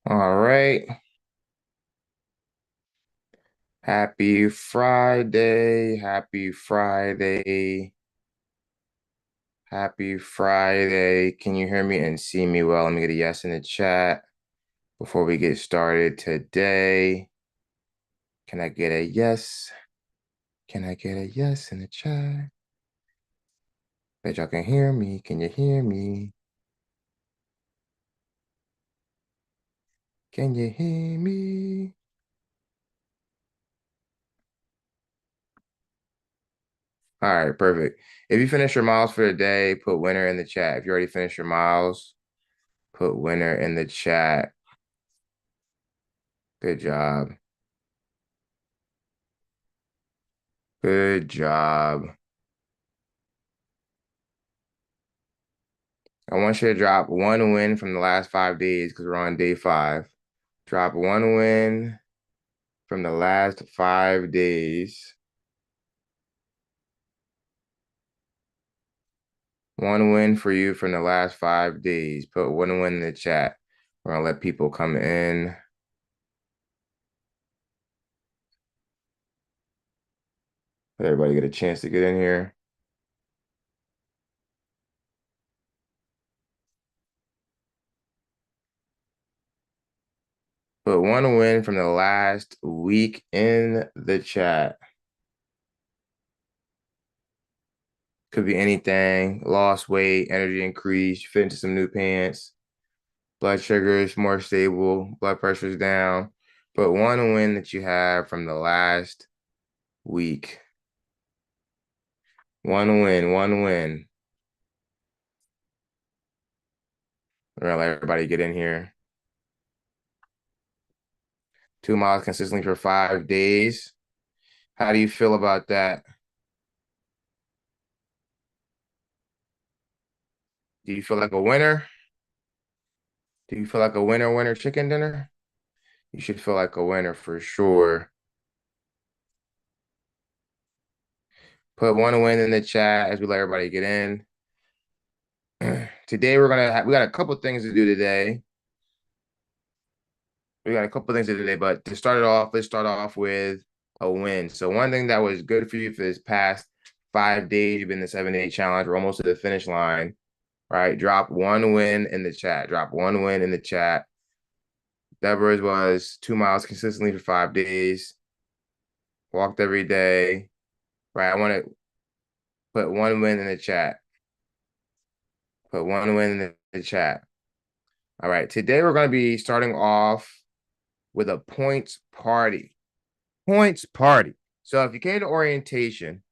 All right. Happy Friday. Happy Friday. Happy Friday. Can you hear me and see me well? Let me get a yes in the chat before we get started today. Can I get a yes? Can I get a yes in the chat? Bet y'all can hear me. Can you hear me? Can you hear me? All right, perfect. If you finish your miles for the day, put winner in the chat. If you already finished your miles, put winner in the chat. Good job. Good job. I want you to drop one win from the last 5 days because we're on day 5. Drop one win from the last 5 days. One win for you from the last 5 days. Put one win in the chat. We're going to let people come in. Let everybody get a chance to get in here. Put one win from the last week in the chat. Could be anything. Lost weight, energy increase, fit into some new pants. Blood sugar is more stable, blood pressure is down. But one win that you have from the last week. One win, one win. We're gonna let everybody get in here. 2 miles consistently for 5 days. How do you feel about that? Do you feel like a winner? Do you feel like a winner chicken dinner? You should feel like a winner for sure. Put one win in the chat as we let everybody get in. Today we got a couple things to do today. We got a couple things to do today, but to start it off, let's start off with a win. So one thing that was good for you for this past 5 days, you've been the 7-day challenge. We're almost to the finish line, right? Drop one win in the chat. Drop one win in the chat. Deborah's was 2 miles consistently for 5 days. Walked every day, right? I want to put one win in the chat. Put one win in the chat. All right. Today we're going to be starting off with a points party. Points party. So if you came to orientation,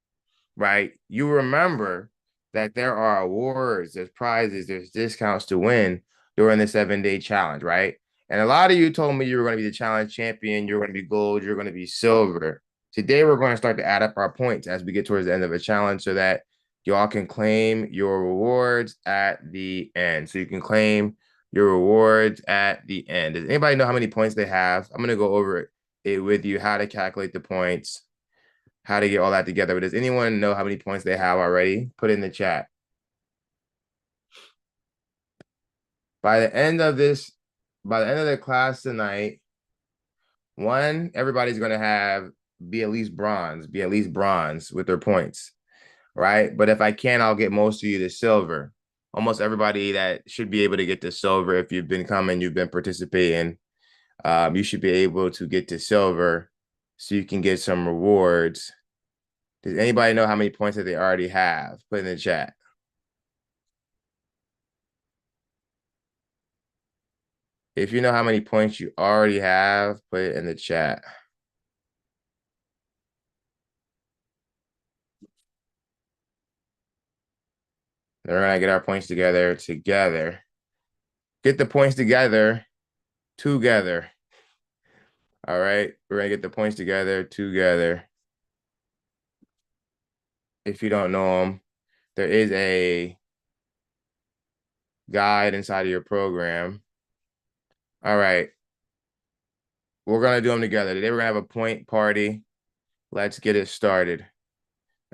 right, you remember that there are awards, there's prizes, there's discounts to win during the 7-day challenge, right? And a lot of you told me you were going to be the challenge champion, you're going to be gold, you're going to be silver. Today, we're going to start to add up our points as we get towards the end of a challenge so that y'all can claim your rewards at the end. So you can claim your rewards at the end. Does anybody know how many points they have? I'm going to go over it with you, how to calculate the points, how to get all that together. But does anyone know how many points they have already? Put it in the chat. By the end of the class tonight, everybody's going to be at least bronze with their points, right? But if I can, I'll get most of you to silver. Almost everybody that should be able to get to silver if you've been coming, you've been participating. You should be able to get to silver so you can get some rewards. Does anybody know how many points that they already have? Put in the chat. If you know how many points you already have, put it in the chat. Then we're gonna get our points together. Get the points together. All right. We're gonna get the points together. If you don't know them, there is a guide inside of your program. All right. We're gonna do them together. Today we're gonna have a point party. Let's get it started.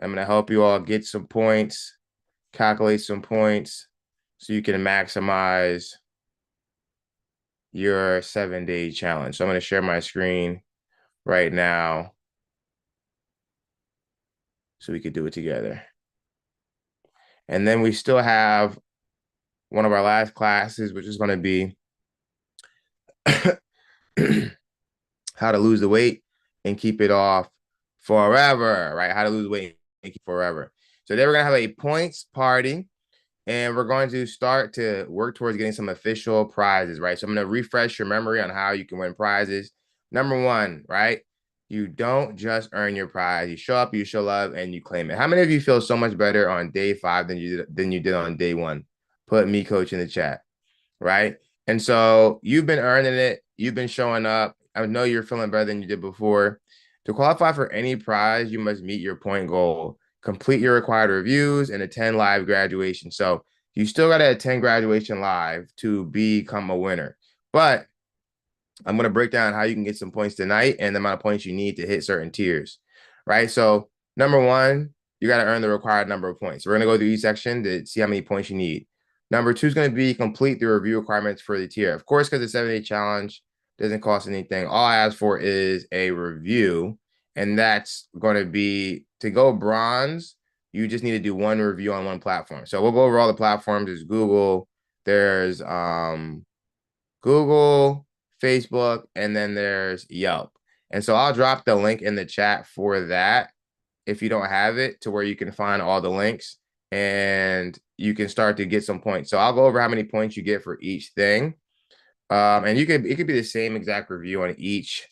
I'm gonna help you all get some points, calculate some points so you can maximize your 7-day challenge. So I'm going to share my screen right now so we could do it together. And then we still have one of our last classes, which is going to be how to lose the weight and keep it off forever, right? How to lose weight and keep forever. So then we're going to have a points party, and we're going to start to work towards getting some official prizes, right? So I'm going to refresh your memory on how you can win prizes. Number one, right? You don't just earn your prize. You show up, you show love, and you claim it. How many of you feel so much better on day 5 than you did on day 1? Put me, coach, in the chat, right? And so you've been earning it. You've been showing up. I know you're feeling better than you did before. To qualify for any prize, you must meet your point goal, complete your required reviews, and attend live graduation. So you still got to attend graduation live to become a winner. But I'm going to break down how you can get some points tonight and the amount of points you need to hit certain tiers, right? So number one, you got to earn the required number of points. We're going to go through each section to see how many points you need. Number two is going to be complete the review requirements for the tier. Of course, because the 7-day challenge doesn't cost anything. All I ask for is a review, and that's going to be to go bronze. You just need to do one review on one platform. So we'll go over all the platforms. There's Google, there's Google, Facebook, and then there's Yelp. And so I'll drop the link in the chat for that if you don't have it, to where you can find all the links and you can start to get some points. So I'll go over how many points you get for each thing. And it could be the same exact review on each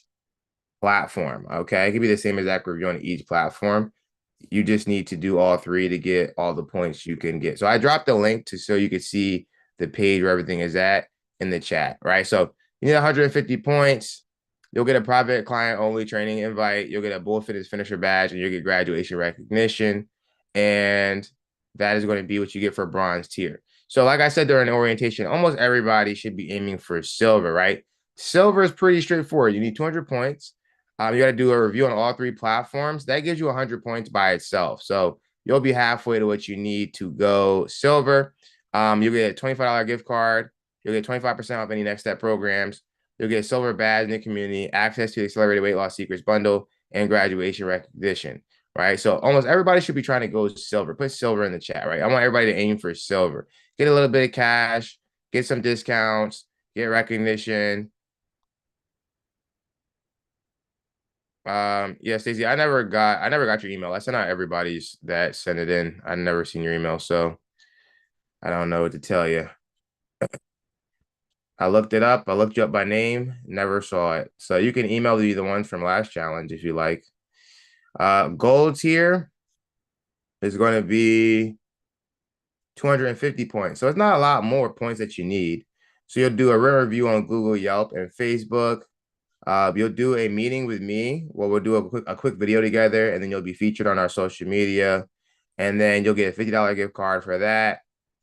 platform. Okay. It could be the same exact review on each platform. You just need to do all three to get all the points you can get. So I dropped the link so you can see the page where everything is at in the chat, right? So you need 150 points. You'll get a private client only training invite. You'll get a Bull Fitness finisher badge, and you'll get graduation recognition. And that is going to be what you get for bronze tier. So like I said during orientation, almost everybody should be aiming for silver, right? Silver is pretty straightforward. You need 200 points. You got to do a review on all 3 platforms. That gives you 100 points by itself. So you'll be halfway to what you need to go silver. You'll get a $25 gift card. You'll get 25% off any next step programs. You'll get a silver badge in the community, access to the Accelerated Weight Loss Secrets bundle, and graduation recognition, right? So almost everybody should be trying to go silver. Put silver in the chat, right? I want everybody to aim for silver. Get a little bit of cash, get some discounts, get recognition. Yeah, Stacey, I never got your email. I sent out everybody's that sent it in. I never seen your email, so I don't know what to tell you. I looked it up. I looked you up by name, never saw it. So you can email me the ones from last challenge if you like. Gold tier is going to be 250 points. So it's not a lot more points that you need. So you'll do a rare review on Google, Yelp, and Facebook. You'll do a meeting with me where we'll do a quick video together, and then you'll be featured on our social media. And then you'll get a $50 gift card for that,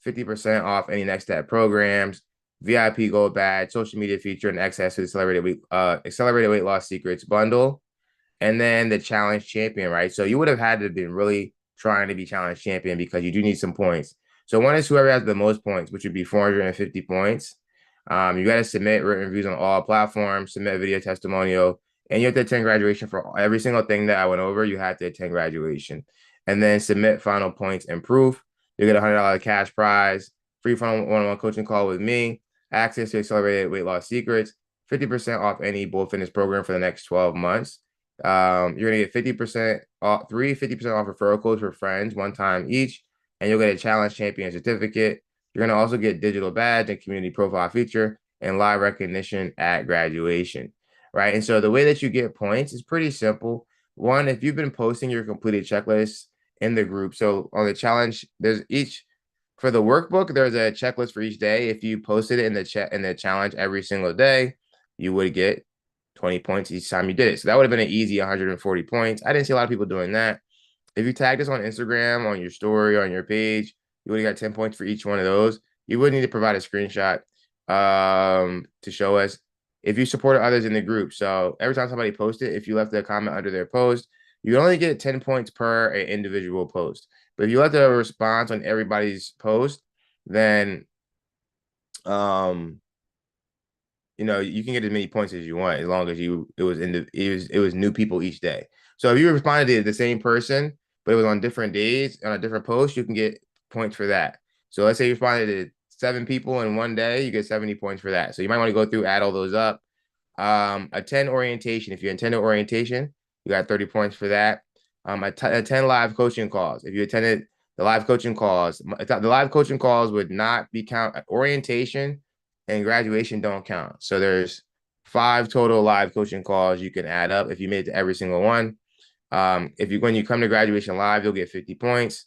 50% off any next step programs, VIP gold badge, social media feature, and access to the Accelerated Weight Loss Secrets bundle. And then the challenge champion, right? So you would have had to have been really trying to be challenge champion because you do need some points. So one is whoever has the most points, which would be 450 points. You got to submit written reviews on all platforms, submit a video testimonial, and you have to attend graduation for every single thing that I went over. You have to attend graduation, and then submit final points and proof. You get a $100 cash prize, free one-on-one coaching call with me, access to Accelerated Weight Loss Secrets, 50% off any Bull Fitness program for the next 12 months. You're gonna get 50% off, 50% off referral codes for friends, one time each, and you'll get a challenge champion certificate. You're gonna also get digital badge and community profile feature and live recognition at graduation, right? And so the way that you get points is pretty simple. One, if you've been posting your completed checklist in the group, so on the challenge, for the workbook, there's a checklist for each day. If you posted it in the challenge every single day, you would get 20 points each time you did it. So that would have been an easy 140 points. I didn't see a lot of people doing that. If you tagged us on Instagram, on your story, on your page, you would have got 10 points for each one of those. You would need to provide a screenshot to show us if you supported others in the group. So every time somebody posted, if you left a comment under their post, you only get 10 points per individual post. But if you left a response on everybody's post, then you can get as many points as you want as long as it was new people each day. So if you responded to the same person, but it was on different days on a different post, you can get points for that. So let's say you responded to 7 people in one day, you get 70 points for that. So you might want to go through, add all those up. Attend orientation. If you attended orientation, you got 30 points for that. Attend live coaching calls. If you attended the live coaching calls, the live coaching calls would not be count. Orientation and graduation don't count. So there's 5 total live coaching calls you can add up if you made it to every single one. When you come to graduation live, you'll get 50 points.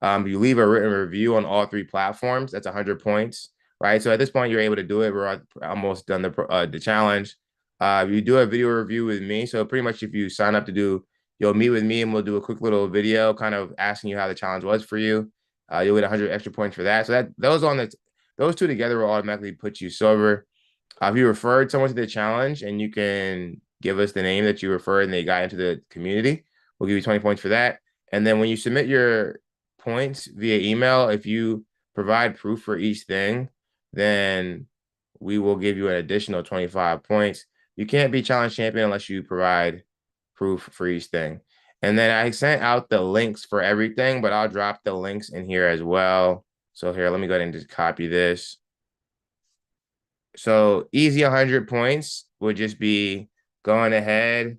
You leave a written review on all 3 platforms. That's 100 points, right? So at this point, you're able to do it. We're almost done the challenge. You do a video review with me. So pretty much if you sign up you'll meet with me and we'll do a quick little video kind of asking you how the challenge was for you. You'll get 100 extra points for that. So those 2 together will automatically put you silver. If you referred someone to the challenge and you can give us the name that you referred and they got into the community, we'll give you 20 points for that. And then when you submit your points via email, if you provide proof for each thing, then we will give you an additional 25 points. You can't be challenge champion unless you provide proof for each thing. And then I sent out the links for everything, but I'll drop the links in here as well. So here, let me go ahead and just copy this. So easy 100 points would just be going ahead,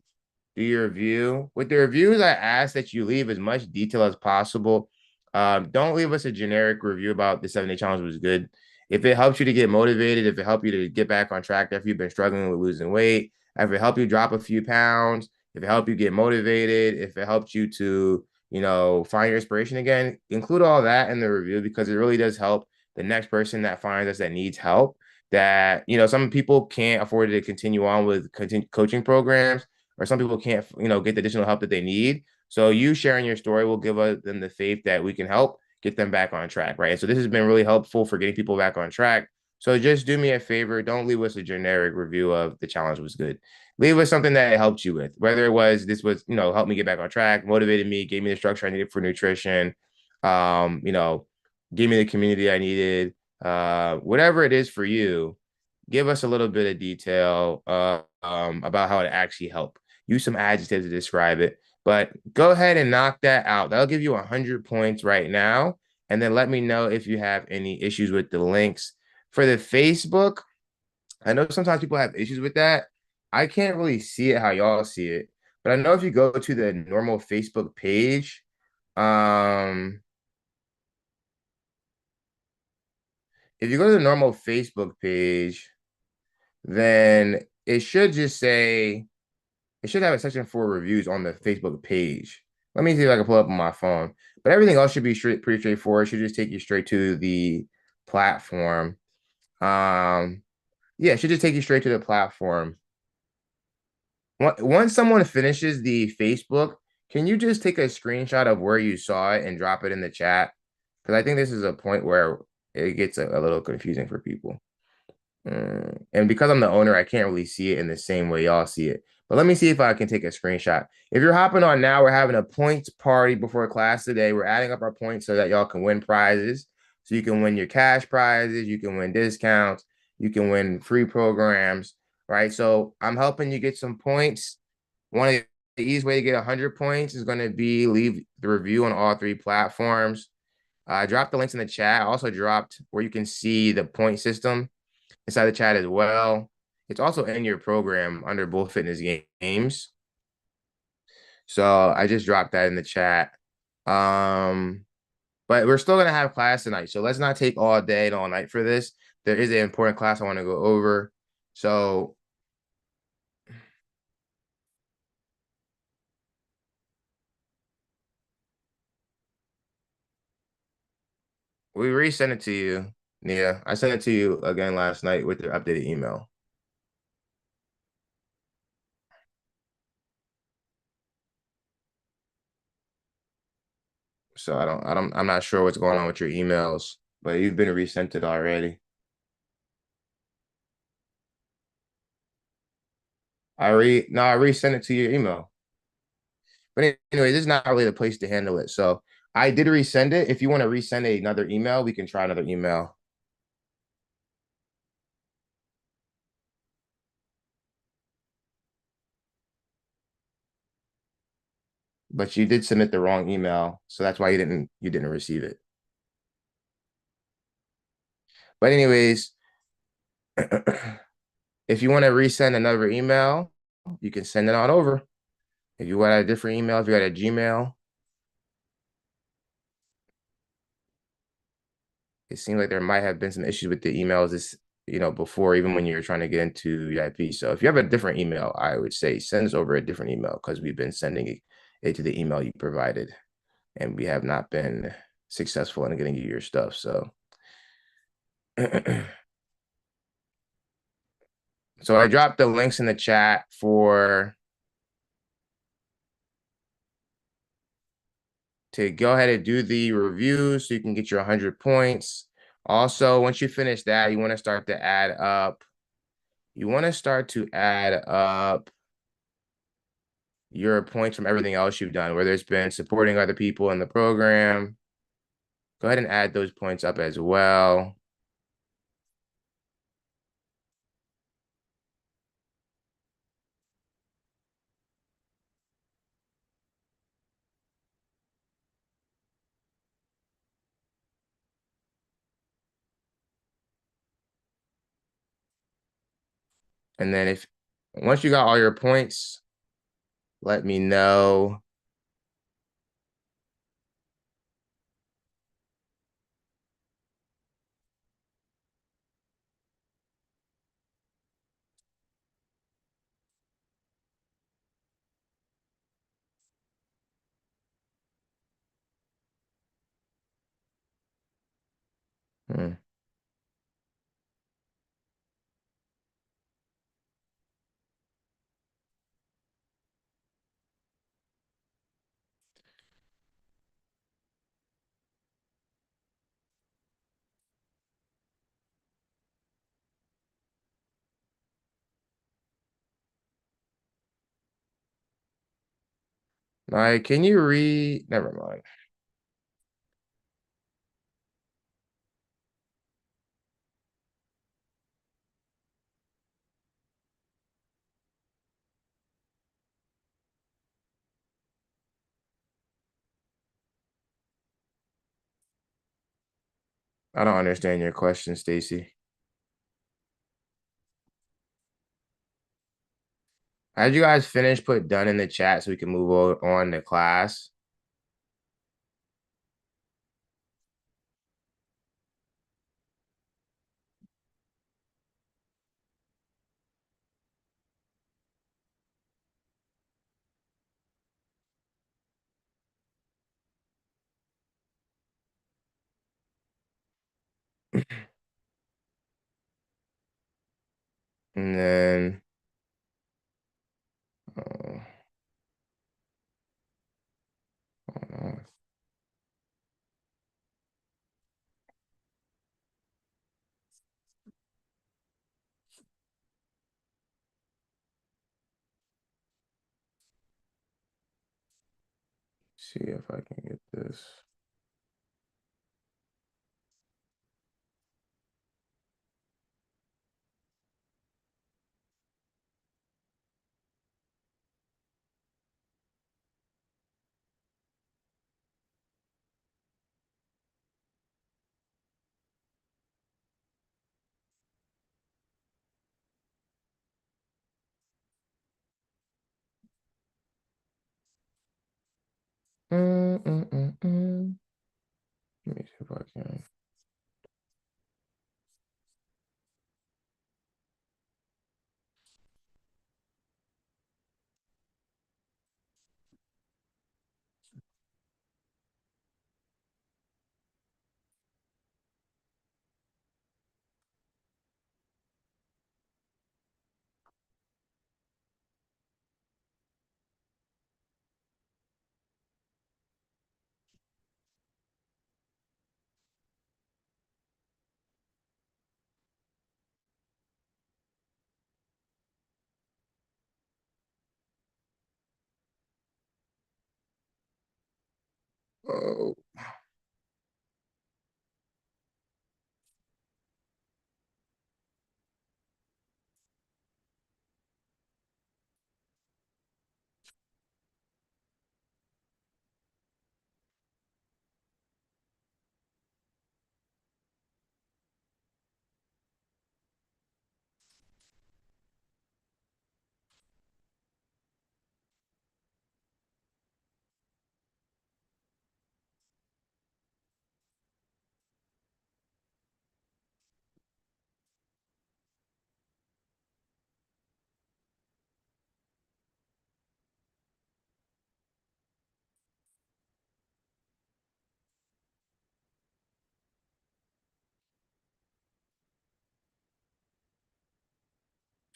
do your review. With the reviews, I ask that you leave as much detail as possible. Don't leave us a generic review about the 7-day challenge was good. If it helps you to get motivated, if it helped you to get back on track after you've been struggling with losing weight, if it helped you drop a few pounds, if it helped you get motivated, if it helped you to, find your inspiration again, include all that in the review because it really does help the next person that finds us that needs help. That, some people can't afford to continue on with coaching programs, or some people can't, get the additional help that they need. So you sharing your story will give them the faith that we can help get them back on track, right? And so this has been really helpful for getting people back on track. So just do me a favor. Don't leave us a generic review of the challenge was good. Leave us something that it helped you with, whether it was, this was, helped me get back on track, motivated me, gave me the structure I needed for nutrition, um, you know, gave me the community I needed, whatever it is for you, give us a little bit of detail about how it actually helped. Use some adjectives to describe it, but go ahead and knock that out. That'll give you 100 points right now. And then let me know if you have any issues with the links. For the Facebook, I know sometimes people have issues with that. I can't really see it how y'all see it, but I know if you go to the normal Facebook page, um, if you go to the normal Facebook page, then it should just say, it should have a section for reviews on the Facebook page. Let me see if I can pull up on my phone. But everything else should be pretty straightforward. It should just take you straight to the platform. Yeah, it should just take you straight to the platform. Once someone finishes the Facebook, can you just take a screenshot of where you saw it and drop it in the chat? Because I think this is a point where it gets a little confusing for people. And because I'm the owner, I can't really see it in the same way y'all see it. But let me see if I can take a screenshot. If you're hopping on now, we're having a points party before class today. We're adding up our points so that y'all can win prizes. So you can win your cash prizes, you can win discounts, you can win free programs, right? So I'm helping you get some points. One of the easiest way to get 100 points is going to be leave the review on all 3 platforms. I dropped the links in the chat. I also dropped where you can see the point system inside the chat as well. It's also in your program under both fitness games. So I just dropped that in the chat. But we're still gonna have class tonight. So let's not take all day and all night for this. There is an important class I want to go over. So we resent it to you. Yeah, I sent it to you again last night with your updated email. So I'm not sure what's going on with your emails, but you've been resent it already. I resent it to your email. But anyway, this is not really the place to handle it. So I did resend it. If you want to resend another email, we can try another email. but you did submit the wrong email, so that's why you didn't receive it. But anyways, if you want to resend another email, you can send it on over. If you want a different email, if you got a Gmail, it seems like there might have been some issues with the emails before, even when you were trying to get into VIP. So if you have a different email, I would say send us over a different email because we've been sending it to the email you provided, and we have not been successful in getting you your stuff. So, so I dropped the links in the chat to go ahead and do the review so you can get your 100 points. Also, once you finish that, you want to start to add up. You want to start to add up your points from everything else you've done, whether it's been supporting other people in the program. Go ahead and add those points up as well. And then once you got all your points, let me know. Hmm. Like, can you read? Never mind. I don't understand your question, Stacy. As you guys finish, put done in the chat so we can move on to class. And then uh, see if I can get this. Let me see if I can. Oh,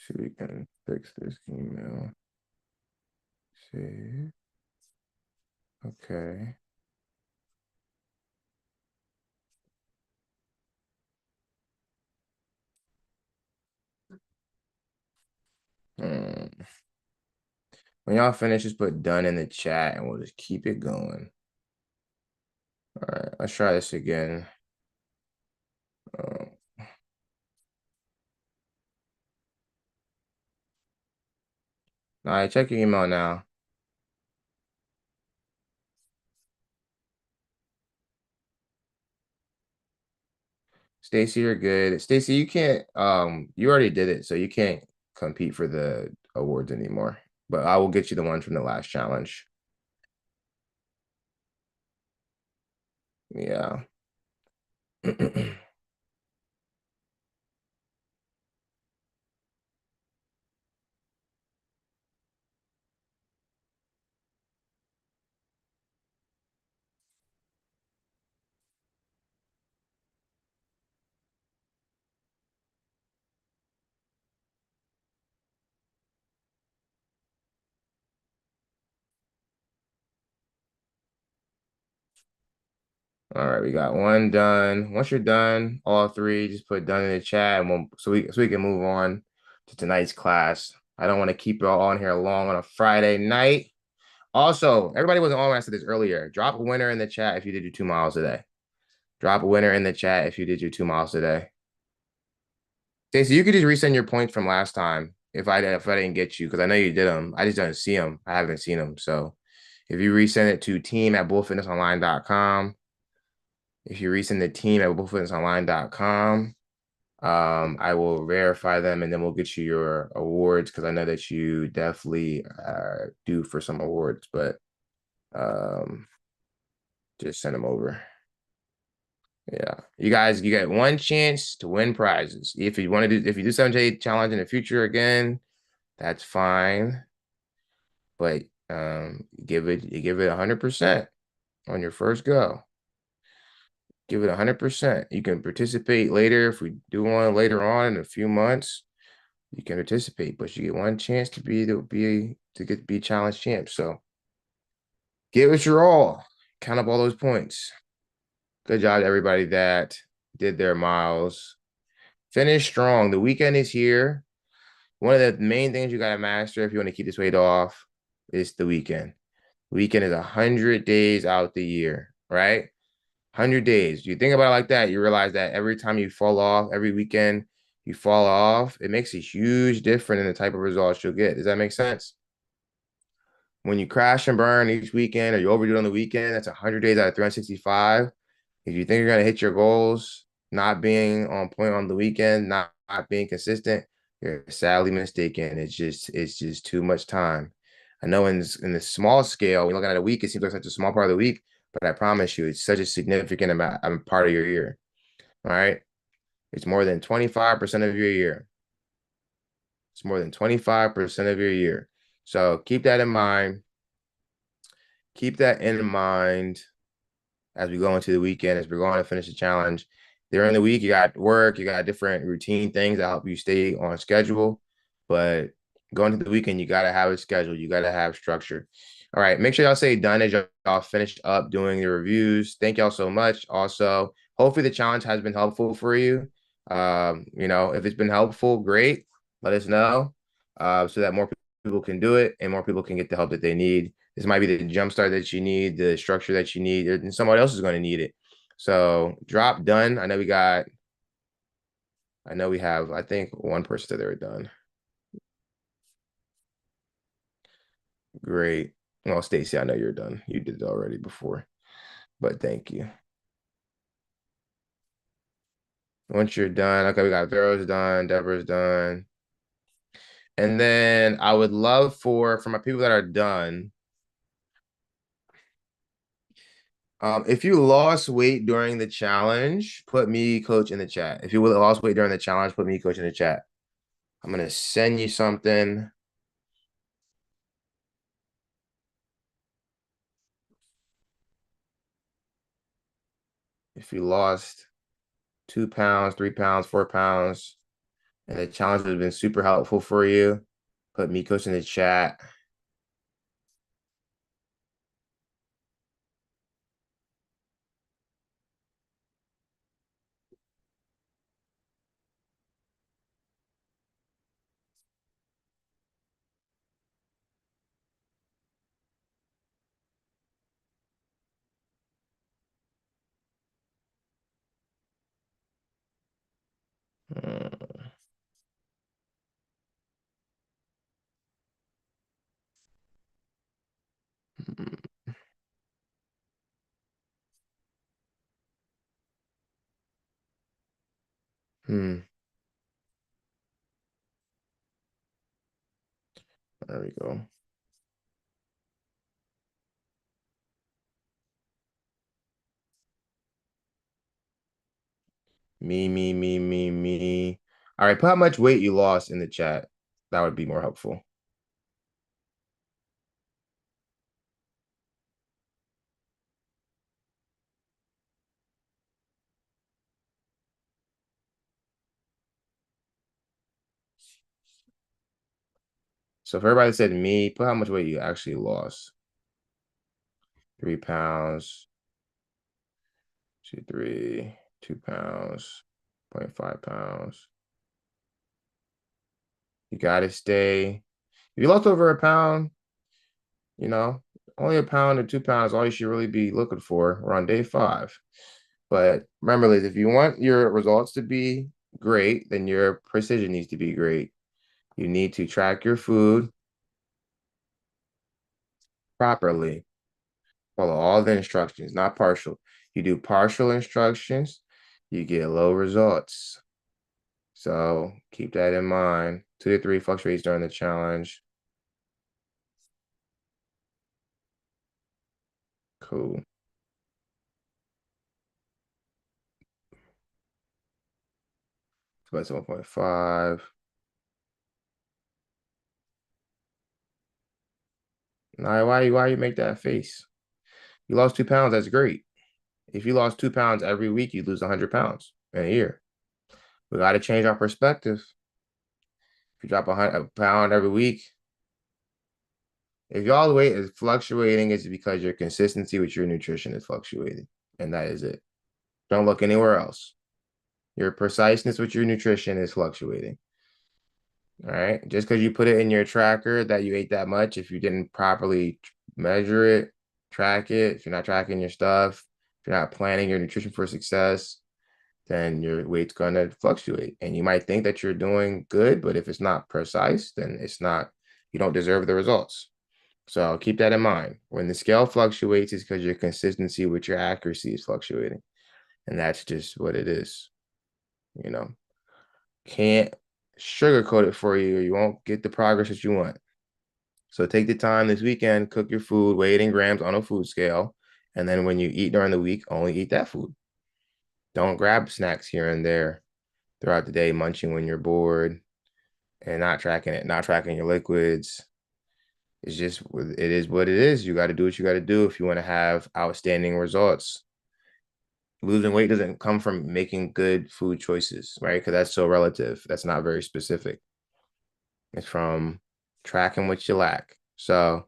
See if we can fix this email. See. Okay. Hmm. When y'all finish, just put done in the chat and we'll just keep it going. All right, let's try this again. Um, all right, check your email now. Stacy, you're good. Stacy, you can't you already did it, so you can't compete for the awards anymore. But I will get you the one from the last challenge. Yeah. All right, we got one done. Once you're done, all three, just put done in the chat, and so we can move on to tonight's class. I don't want to keep y'all on here long on a Friday night. Also, everybody wasn't on after this earlier. Drop a winner in the chat if you did your 2 miles today. Drop a winner in the chat if you did your 2 miles today. Stacey, you could just resend your points from last time if I didn't get you, because I know you did them. I just don't see them. I haven't seen them. So if you resend it to team@bullfitnessonline.com, if you resend the team at bullfitnessonline.com, I will verify them and then we'll get you your awards, because I know that you definitely due for some awards, but just send them over. Yeah, you guys, you get one chance to win prizes. If you want to do, if you do 7 to 8 challenge in the future again, that's fine. But you give it 100% on your first go. Give it 100%. You can participate later if we do one later on in a few months. You can participate, but you get one chance to be challenge champ. So give it your all. Count up all those points. Good job to everybody that did their miles. Finish strong. The weekend is here. One of the main things you gotta master if you want to keep this weight off is the weekend. Weekend is 100 days out the year, right? 100 days. You think about it like that, you realize that every time you fall off, every weekend you fall off, it makes a huge difference in the type of results you'll get. Does that make sense? When you crash and burn each weekend or you overdo it on the weekend, that's 100 days out of 365. If you think you're going to hit your goals, not being on point on the weekend, not being consistent, you're sadly mistaken. It's just too much time. I know in the small scale, when you're looking at a week, it seems like such a small part of the week, but I promise you, it's such a significant amount part of your year. All right. It's more than 25% of your year. It's more than 25% of your year. So keep that in mind. Keep that in mind as we go into the weekend, as we're going to finish the challenge. During the week, you got work, you got different routine things that help you stay on schedule. But going to the weekend, you got to have a schedule. You got to have structure. All right. Make sure y'all say done as y'all finish up doing the reviews. Thank y'all so much. Also, hopefully the challenge has been helpful for you. If it's been helpful, great. Let us know so that more people can do it and more people can get the help that they need. This might be the jump start that you need, the structure that you need, and someone else is going to need it. So drop done. I know we have, I think one person that they're done. Great. Well, Stacy, I know you're done. You did it already before, but thank you. Once you're done, okay, we got Vero's done, Deborah's done. And then I would love for my people that are done, if you lost weight during the challenge, put me coach in the chat. If you lost weight during the challenge, put me coach in the chat. I'm gonna send you something. If you lost 2 pounds, 3 pounds, 4 pounds and the challenge has been super helpful for you, put Mikos in the chat. Hmm. Hmm. There we go. Me. All right, put how much weight you lost in the chat. That would be more helpful. So for everybody that said me, put how much weight you actually lost. 3 pounds, 2, 3, 2 pounds, 0.5 pounds. You gotta stay. If you lost over a pound, you know, only a pound or 2 pounds, all you should really be looking for. We're on day 5. But remember, ladies, if you want your results to be great, then your precision needs to be great. You need to track your food properly. Follow all the instructions, not partial. You do partial instructions, you get low results. So keep that in mind. 2 to 3 fluctuates during the challenge. Cool. It's about 7.5. Now, why you make that face? You lost 2 pounds. That's great. If you lost 2 pounds every week, you lose 100 pounds in a year. We got to change our perspective. If you drop a pound every week, if y'all's weight is fluctuating, it's because your consistency with your nutrition is fluctuating. And that is it. Don't look anywhere else. Your preciseness with your nutrition is fluctuating. All right. Just because you put it in your tracker that you ate that much, if you didn't properly measure it, track it, if you're not tracking your stuff, if you're not planning your nutrition for success, then your weight's going to fluctuate. And you might think that you're doing good, but if it's not precise, then it's not, you don't deserve the results. So keep that in mind. When the scale fluctuates, it's because your consistency with your accuracy is fluctuating. And that's just what it is. You know, can't sugarcoat it for you, or you won't get the progress that you want. So take the time this weekend, cook your food, weigh it in grams on a food scale. And then when you eat during the week, only eat that food. Don't grab snacks here and there throughout the day, munching when you're bored and not tracking it, not tracking your liquids. It's just, it is what it is. You got to do what you got to do if you want to have outstanding results. Losing weight doesn't come from making good food choices, right? Because that's so relative. That's not very specific. It's from tracking what you lack. So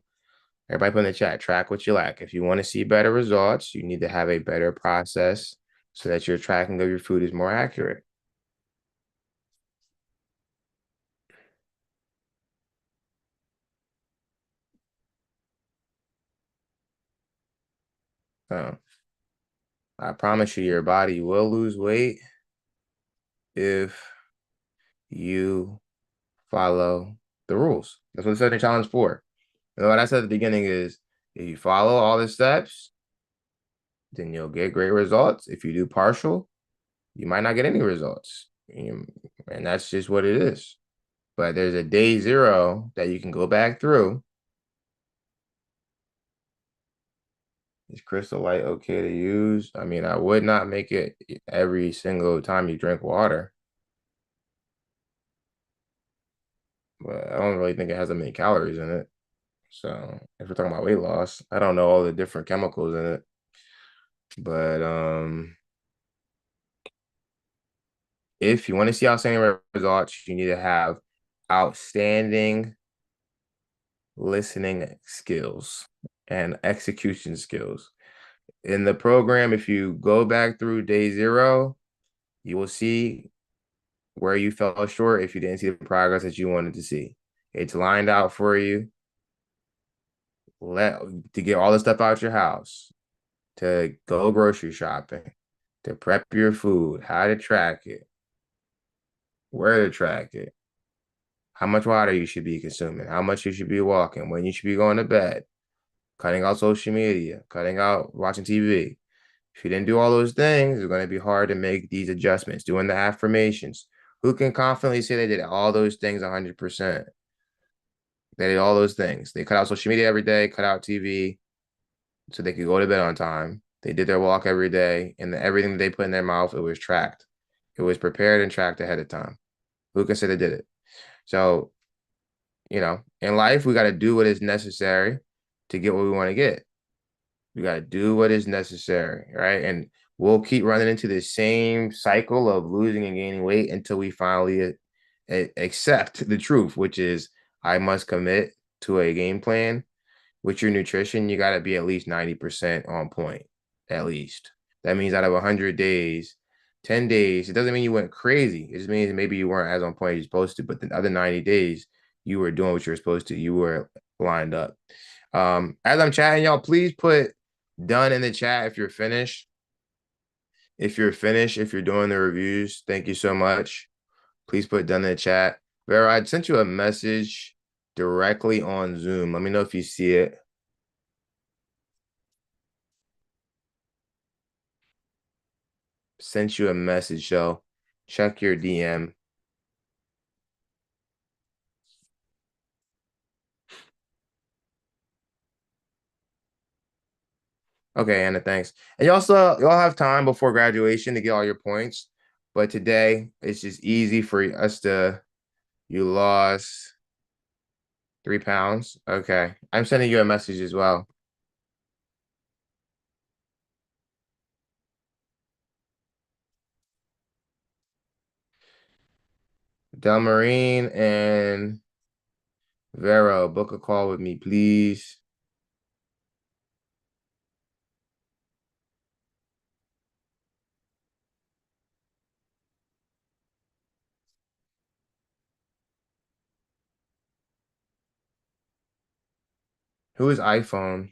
everybody put in the chat, track what you lack. If you want to see better results, you need to have a better process so that your tracking of your food is more accurate. So I promise you, your body will lose weight if you follow the rules. That's what the 7-day challenge is for. And what I said at the beginning is, if you follow all the steps, then you'll get great results. If you do partial, you might not get any results. And that's just what it is. But there's a day 0 that you can go back through. Is Crystal Light okay to use? I mean, I would not make it every single time you drink water. But I don't really think it has that many calories in it. So if we're talking about weight loss, I don't know all the different chemicals in it. But if you want to see outstanding results, you need to have outstanding listening skills and execution skills. In the program, if you go back through day 0, you will see where you fell short if you didn't see the progress that you wanted to see. It's lined out for you. To get all the stuff out your house, to go grocery shopping, to prep your food, how to track it, where to track it, how much water you should be consuming, how much you should be walking, when you should be going to bed, cutting out social media, cutting out watching TV. If you didn't do all those things, it's going to be hard to make these adjustments. Doing the affirmations. Who can confidently say they did all those things 100%? They did all those things. They cut out social media every day, cut out TV so they could go to bed on time. They did their walk every day, and everything that they put in their mouth, it was tracked. It was prepared and tracked ahead of time. Who can say they did it? So, in life, we got to do what is necessary to get what we want to get. We got to do what is necessary, right? And we'll keep running into the same cycle of losing and gaining weight until we finally accept the truth, which is I must commit to a game plan. With your nutrition, you got to be at least 90% on point, at least. That means out of 100 days, 10 days, it doesn't mean you went crazy. It just means maybe you weren't as on point as you're supposed to, but the other 90 days, you were doing what you were supposed to. You were lined up. As I'm chatting, y'all, please put done in the chat if you're finished. If you're finished, if you're doing the reviews, thank you so much. Please put done in the chat. Vera, I sent you a message directly on Zoom. Let me know if you see it. Sent you a message, so check your DM. Okay, Anna, thanks. And y'all have time before graduation to get all your points. But today it's just easy for us to you lost 3 pounds. Okay. I'm sending you a message as well. Delmarine and Vero, book a call with me, please. Who is iPhone?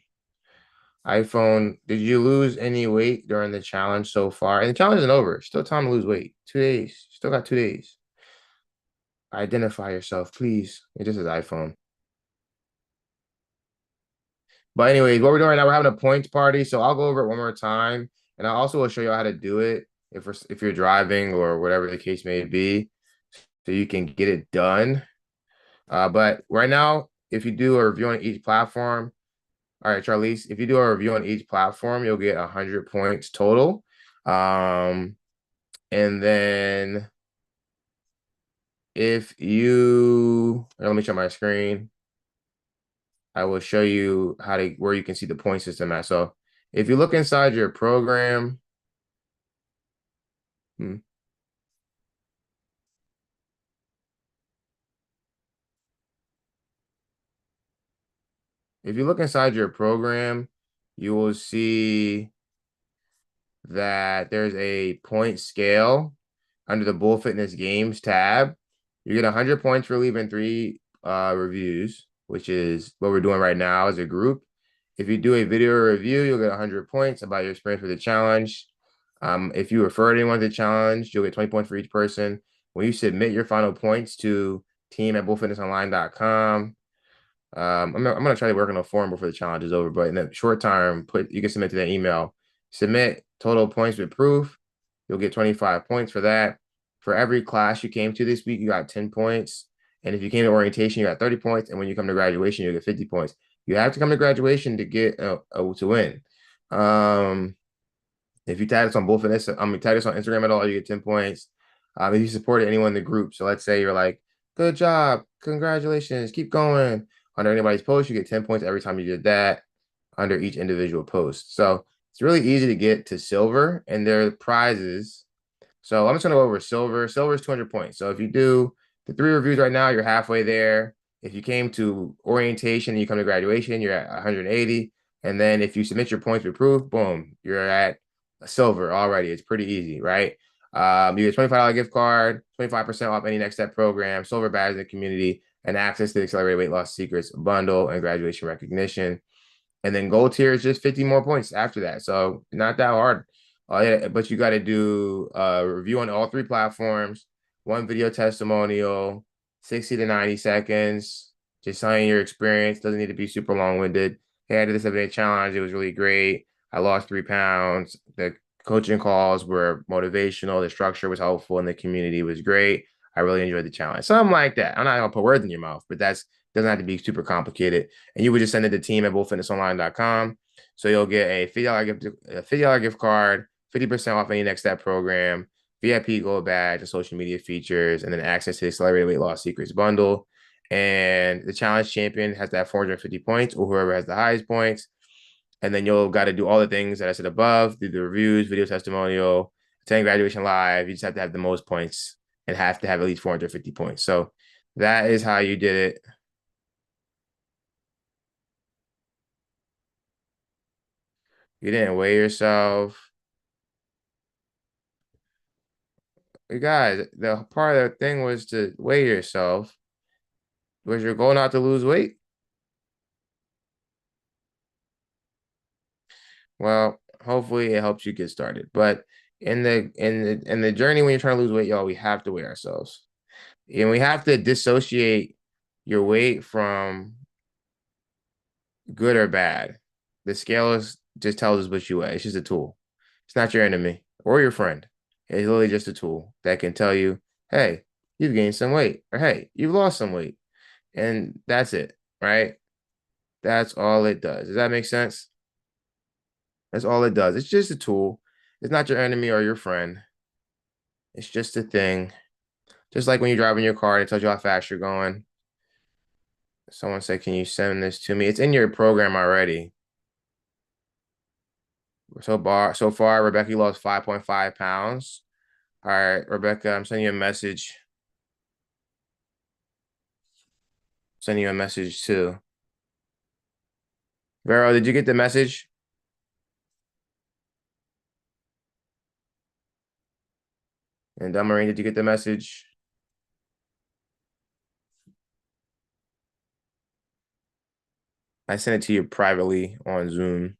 iPhone, did you lose any weight during the challenge so far? And the challenge isn't over. Still time to lose weight. 2 days. Still got 2 days. Identify yourself, please. It just is iPhone. But anyways, what we're doing right now, we're having a points party. So I'll go over it one more time. And I also will show you how to do it if you're driving or whatever the case may be. So you can get it done. But right now, if you do a review on each platform, all right, Charlize, if you do a review on each platform, you'll get 100 points total. And then if you, let me show my screen. I will show you where you can see the point system at. So if you look inside your program, if you look inside your program, you will see that there's a point scale under the Bull Fitness Games tab. You get 100 points for leaving 3 reviews, which is what we're doing right now as a group. If you do a video review, you'll get 100 points about your experience with the challenge. If you refer anyone to the challenge, you'll get 20 points for each person. When you submit your final points to team@bullfitnessonline.com, I'm gonna try to work on a form before the challenge is over, but in the short term, you can submit to that email. Submit total points with proof. You'll get 25 points for that. For every class you came to this week, you got 10 points. And if you came to orientation, you got 30 points. And when you come to graduation, you get 50 points. You have to come to graduation to get to win. If you tag us on tag us on Instagram at all, you get 10 points. If you supported anyone in the group, so let's say you're like, good job, congratulations, keep going. Under anybody's post, you get 10 points every time you did that under each individual post. So it's really easy to get to silver, and there are prizes. So I'm just gonna go over silver. Silver is 200 points. So if you do the three reviews right now, you're halfway there. If you came to orientation and you come to graduation, you're at 180. And then if you submit your points for proof, boom, you're at silver already. It's pretty easy, right? You get a $25 gift card, 25% off any next step program, silver badge in the community, and access to the Accelerated Weight Loss Secrets bundle and graduation recognition. And then gold tier is just 50 more points after that. So not that hard. Yeah, but you got to do a review on all three platforms, one video testimonial, 60 to 90 seconds, just telling your experience. Doesn't need to be super long-winded. Hey, I did the 7-day challenge. It was really great. I lost 3 pounds. The coaching calls were motivational. The structure was helpful and the community was great. I really enjoyed the challenge. Something like that. I'm not gonna put words in your mouth, but that's doesn't have to be super complicated. And you would just send it to team at bullfitnessonline.com. So you'll get a $50 gift card, 50% off any next step program, VIP gold badge, and social media features, and then access to the Accelerated Weight Loss Secrets bundle. And the challenge champion has that 450 points, or whoever has the highest points. And then you'll got to do all the things that I said above, do the reviews, video testimonial, attend graduation live. You just have to have the most points and have to have at least 450 points. So that is how you did it. You didn't weigh yourself. You guys, the part of the thing was to weigh yourself. Was your goal not to lose weight? Well, hopefully it helps you get started. But in the journey when you're trying to lose weight, y'all, we have to weigh ourselves. And we have to dissociate your weight from good or bad. The scale is just tells us what you weigh. It's just a tool. It's not your enemy or your friend. It's literally just a tool that can tell you, hey, you've gained some weight, or hey, you've lost some weight. And that's it, right? That's all it does. Does that make sense? That's all it does. It's just a tool. It's not your enemy or your friend. It's just a thing. Just like when you're driving your car, it tells you how fast you're going. Someone said, can you send this to me? It's in your program already. So far, Rebecca lost 5.5 pounds. All right, Rebecca, I'm sending you a message. Sending you a message too. Vero, did you get the message? And Delmarine, did you get the message? I sent it to you privately on Zoom.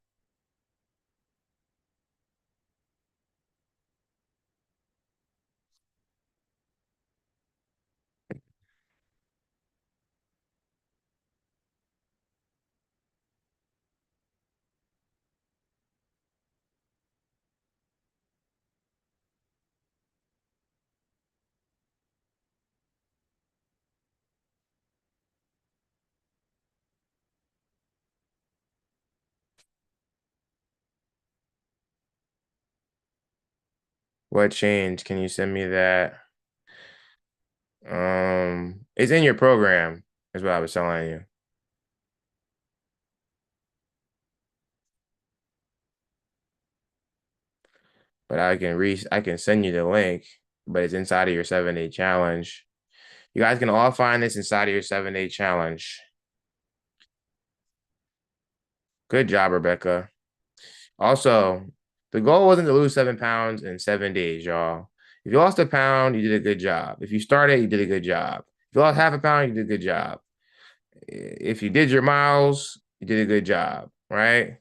What changed? Can you send me that? It's in your program, is what I was telling you. But I can send you the link, but it's inside of your 7-day challenge. You guys can all find this inside of your 7-day challenge. Good job, Rebecca. Also, the goal wasn't to lose 7 pounds in 7 days, y'all. If you lost a pound, you did a good job. If you started, you did a good job. If you lost half a pound, you did a good job. If you did your miles, you did a good job, right?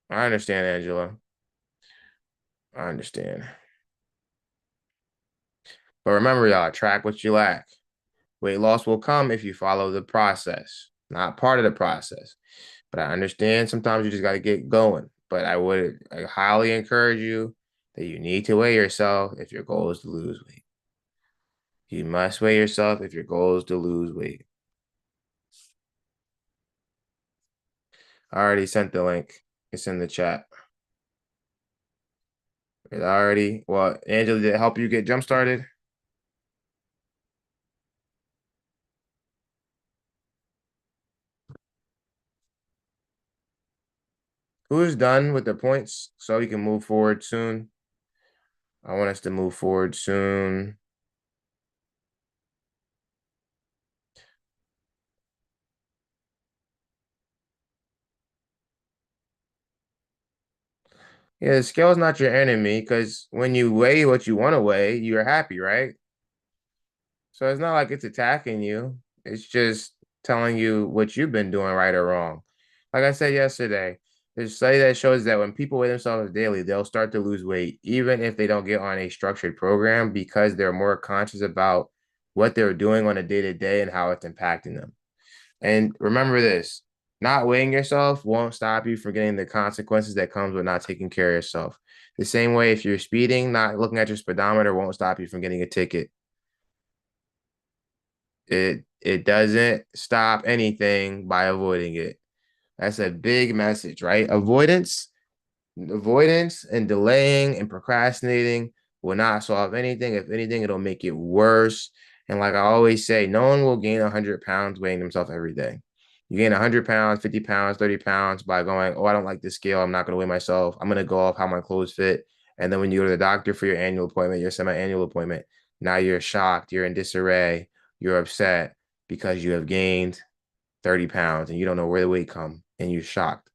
I understand, Angela. I understand. But remember, y'all, track what you lack. Weight loss will come if you follow the process, not part of the process. But I understand sometimes you just got to get going. But I highly encourage you that you need to weigh yourself if your goal is to lose weight. You must weigh yourself if your goal is to lose weight. I already sent the link. It's in the chat. Well, Angela, did it help you get jump started? Who is done with the points so we can move forward soon? I want us to move forward soon. Yeah, the scale is not your enemy because when you weigh what you want to weigh, you're happy, right? So it's not like it's attacking you. It's just telling you what you've been doing right or wrong. Like I said yesterday, there's a study that shows that when people weigh themselves daily, they'll start to lose weight, even if they don't get on a structured program, because they're more conscious about what they're doing on a day to day and how it's impacting them. And remember this, not weighing yourself won't stop you from getting the consequences that comes with not taking care of yourself. The same way if you're speeding, not looking at your speedometer won't stop you from getting a ticket. It doesn't stop anything by avoiding it. That's a big message, right? Avoidance and delaying and procrastinating will not solve anything. If anything, it'll make it worse. And like I always say, no one will gain 100 pounds weighing themselves every day. You gain 100 pounds, 50 pounds, 30 pounds by going, oh, I don't like this scale. I'm not going to weigh myself. I'm going to go off how my clothes fit. And then when you go to the doctor for your annual appointment, your semi-annual appointment, now you're shocked, you're in disarray, you're upset because you have gained 30 pounds and you don't know where the weight come and you're shocked.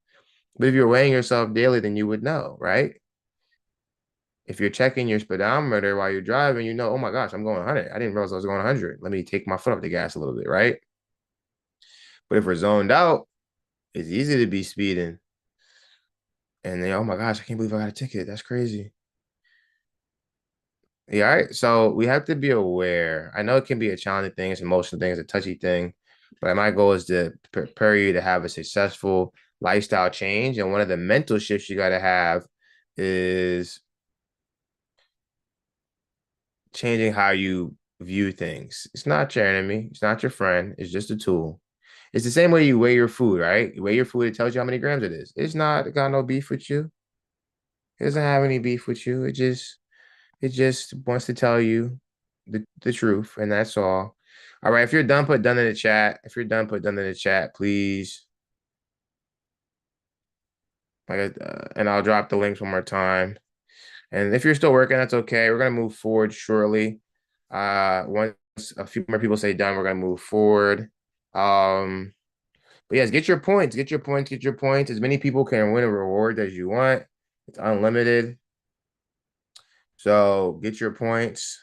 But if you're weighing yourself daily, then you would know, right? If you're checking your speedometer while you're driving, you know, oh my gosh, I'm going 100. I didn't realize I was going 100. Let me take my foot off the gas a little bit, right? But if we're zoned out, it's easy to be speeding. And then, oh my gosh, I can't believe I got a ticket. That's crazy. Yeah, all right. So we have to be aware. I know it can be a challenging thing, it's an emotional thing, it's a touchy thing, but my goal is to prepare you to have a successful lifestyle change. And one of the mental shifts you got to have is changing how you view things. It's not your enemy, it's not your friend, it's just a tool. It's the same way you weigh your food, right? You weigh your food, it tells you how many grams it is. It's not got no beef with you. It doesn't have any beef with you. It just wants to tell you the truth, and that's all. All right, if you're done, put done in the chat. If you're done, put done in the chat, please. And I'll drop the links one more time. And if you're still working, that's okay. We're gonna move forward shortly. Once a few more people say done, we're gonna move forward. But yes, get your points, get your points, get your points. As many people can win a reward as you want. It's unlimited. So get your points.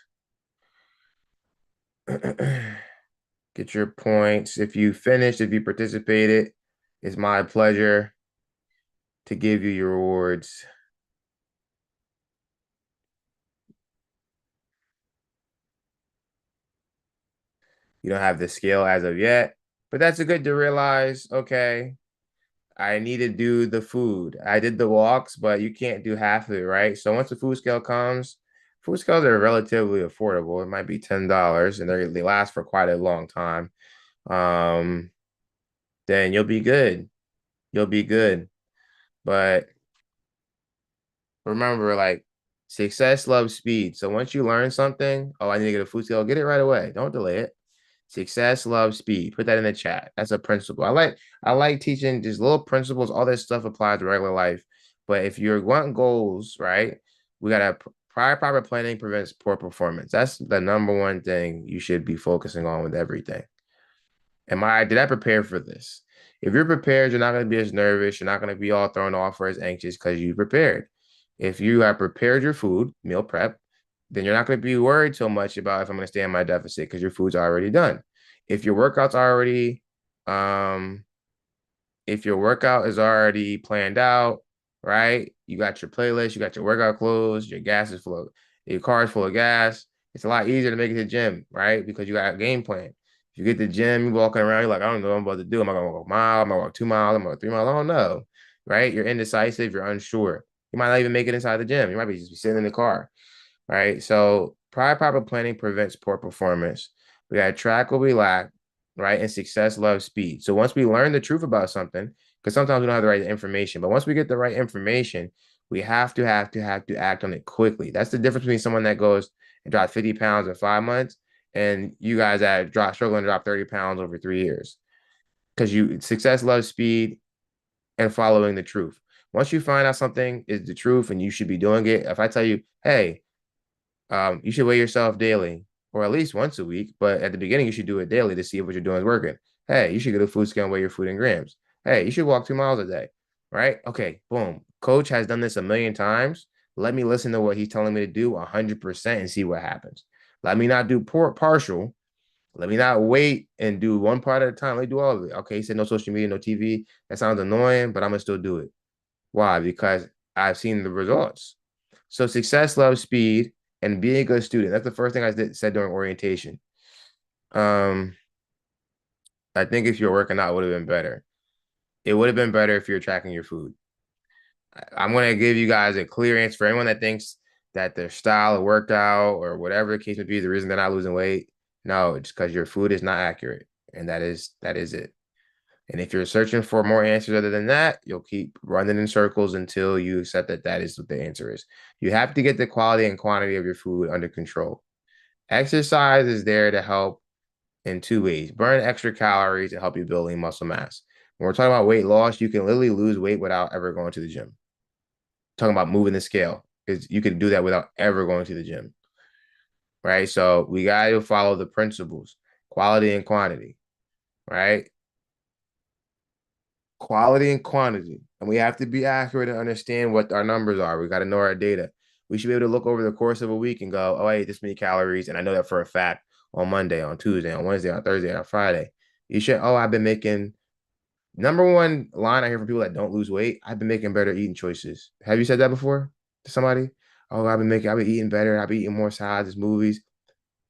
Get your points. If you finished, if you participated, it's my pleasure to give you your rewards. You don't have the scale as of yet, but that's a good to realize, okay, I need to do the food. I did the walks, but you can't do half of it, right? So once the food scale comes, food scales are relatively affordable. It might be $10 and they last for quite a long time. Um, then you'll be good. You'll be good. But remember, like success loves speed. So once you learn something, oh, I need to get a food scale, get it right away. Don't delay it. Success loves speed. Put that in the chat. That's a principle. I like teaching these little principles. All this stuff applies to regular life. But if you're wanting goals, right? We gotta prior proper planning prevents poor performance. That's the number one thing you should be focusing on with everything. Did I prepare for this? If you're prepared, you're not going to be as nervous. You're not going to be all thrown off or as anxious because you prepared. If you have prepared your food, meal prep, then you're not going to be worried so much about if I'm going to stay in my deficit because your food's already done. If your workout's already um, if your workout is already planned out, right? You got your playlist, you got your workout clothes, your car is full of gas. It's a lot easier to make it to the gym, right? Because you got a game plan. If you get to the gym, you're walking around, you're like, I don't know what I'm about to do. Am I gonna walk a mile? Am I gonna walk 2 miles? Am I gonna walk 3 miles? I don't know. Right? You're indecisive, you're unsure. You might not even make it inside the gym. You might be just be sitting in the car, right? So prior proper planning prevents poor performance. We got to track what we lack, right? And success loves speed. So once we learn the truth about something, because sometimes we don't have the right information, but once we get the right information, we have to act on it quickly. That's the difference between someone that goes and drops 50 pounds in 5 months and you guys that struggling to drop 30 pounds over 3 years. Because success loves speed and following the truth. Once you find out something is the truth and you should be doing it, if I tell you, hey, you should weigh yourself daily or at least once a week, but at the beginning, you should do it daily to see if what you're doing is working. Hey, you should get a food scale and weigh your food in grams. Hey, you should walk 2 miles a day, right? Okay, boom. Coach has done this a million times. Let me listen to what he's telling me to do 100% and see what happens. Let me not do partial. Let me not wait and do one part at a time. Let me do all of it. Okay, he said no social media, no TV. That sounds annoying, but I'm gonna still do it. Why? Because I've seen the results. So success loves speed and being a good student. That's the first thing said during orientation. Um, I think if you're working out, it would have been better. It would have been better if you're tracking your food. I'm going to give you guys a clear answer for anyone that thinks that their style of workout or whatever the case may be, the reason they're not losing weight. No, it's because your food is not accurate. And that is it. And if you're searching for more answers other than that, you'll keep running in circles until you accept that that is what the answer is. You have to get the quality and quantity of your food under control. Exercise is there to help in two ways. Burn extra calories to help you build lean muscle mass. When we're talking about weight loss, you can literally lose weight without ever going to the gym. Talking about moving the scale, because you can do that without ever going to the gym, right? So we got to follow the principles, quality and quantity, right? Quality and quantity. And we have to be accurate and understand what our numbers are. We got to know our data. We should be able to look over the course of a week and go, oh, I ate this many calories. And I know that for a fact on Monday, on Tuesday, on Wednesday, on Thursday, on Friday. You should, oh, I've been making number one line I hear from people that don't lose weight. I've been making better eating choices. Have you said that before to somebody? Oh, I've been eating better. I've been eating more salads, movies.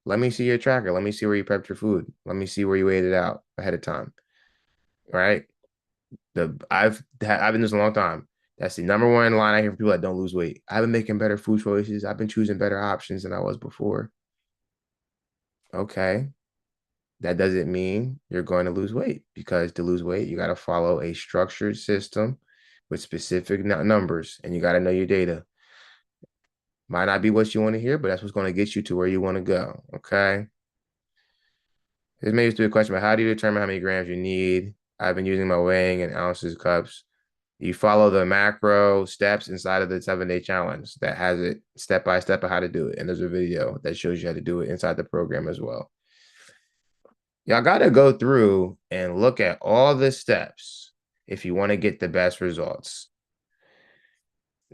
Let me see your tracker. Let me see where you prepped your food. Let me see where you ate it out ahead of time. Right? I've been doing this a long time. That's the number one line I hear from people that don't lose weight. I've been making better food choices. I've been choosing better options than I was before. Okay. That doesn't mean you're going to lose weight, because to lose weight, you got to follow a structured system with specific numbers, and you got to know your data. Might not be what you want to hear, but that's what's going to get you to where you want to go. Okay. This may just be a question, but how do you determine how many grams you need? I've been using my weighing in ounces, cups. You follow the macro steps inside of the 7-day challenge that has it step by step of how to do it. And there's a video that shows you how to do it inside the program as well. Y'all got to go through and look at all the steps if you want to get the best results.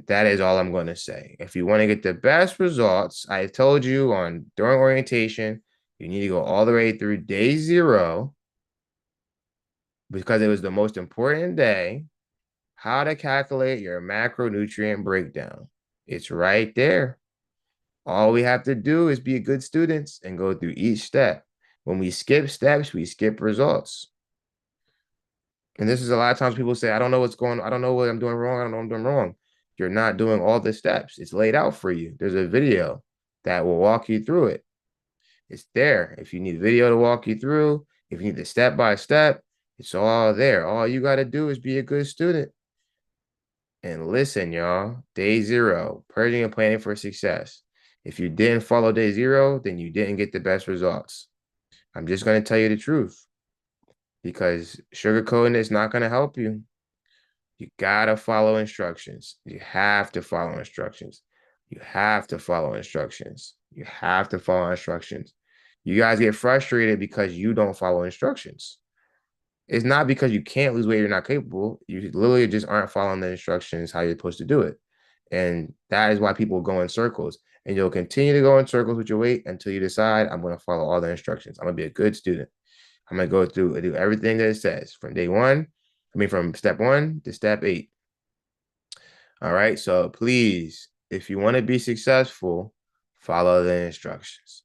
That is all I'm going to say. If you want to get the best results, I told you during orientation, you need to go all the way through day 0 because it was the most important day. How to calculate your macronutrient breakdown. It's right there. All we have to do is be good students and go through each step. When we skip steps, we skip results. And this is a lot of times people say, I don't know what's going on. I don't know what I'm doing wrong. I don't know what I'm doing wrong. You're not doing all the steps. It's laid out for you. There's a video that will walk you through it. It's there. If you need a video to walk you through, if you need the step by step, it's all there. All you got to do is be a good student. And listen, y'all, day 0, purging and planning for success. If you didn't follow day 0, then you didn't get the best results. I'm just going to tell you the truth, because sugarcoating is not going to help you. You got to follow instructions. You have to follow instructions. You have to follow instructions. You have to follow instructions. You guys get frustrated because you don't follow instructions. It's not because you can't lose weight, you're not capable. You literally just aren't following the instructions how you're supposed to do it. And that is why people go in circles. And you'll continue to go in circles with your weight until you decide, I'm going to follow all the instructions. I'm going to be a good student. I'm going to go through and do everything that it says from from step 1 to step 8. All right. So please, if you want to be successful, follow the instructions.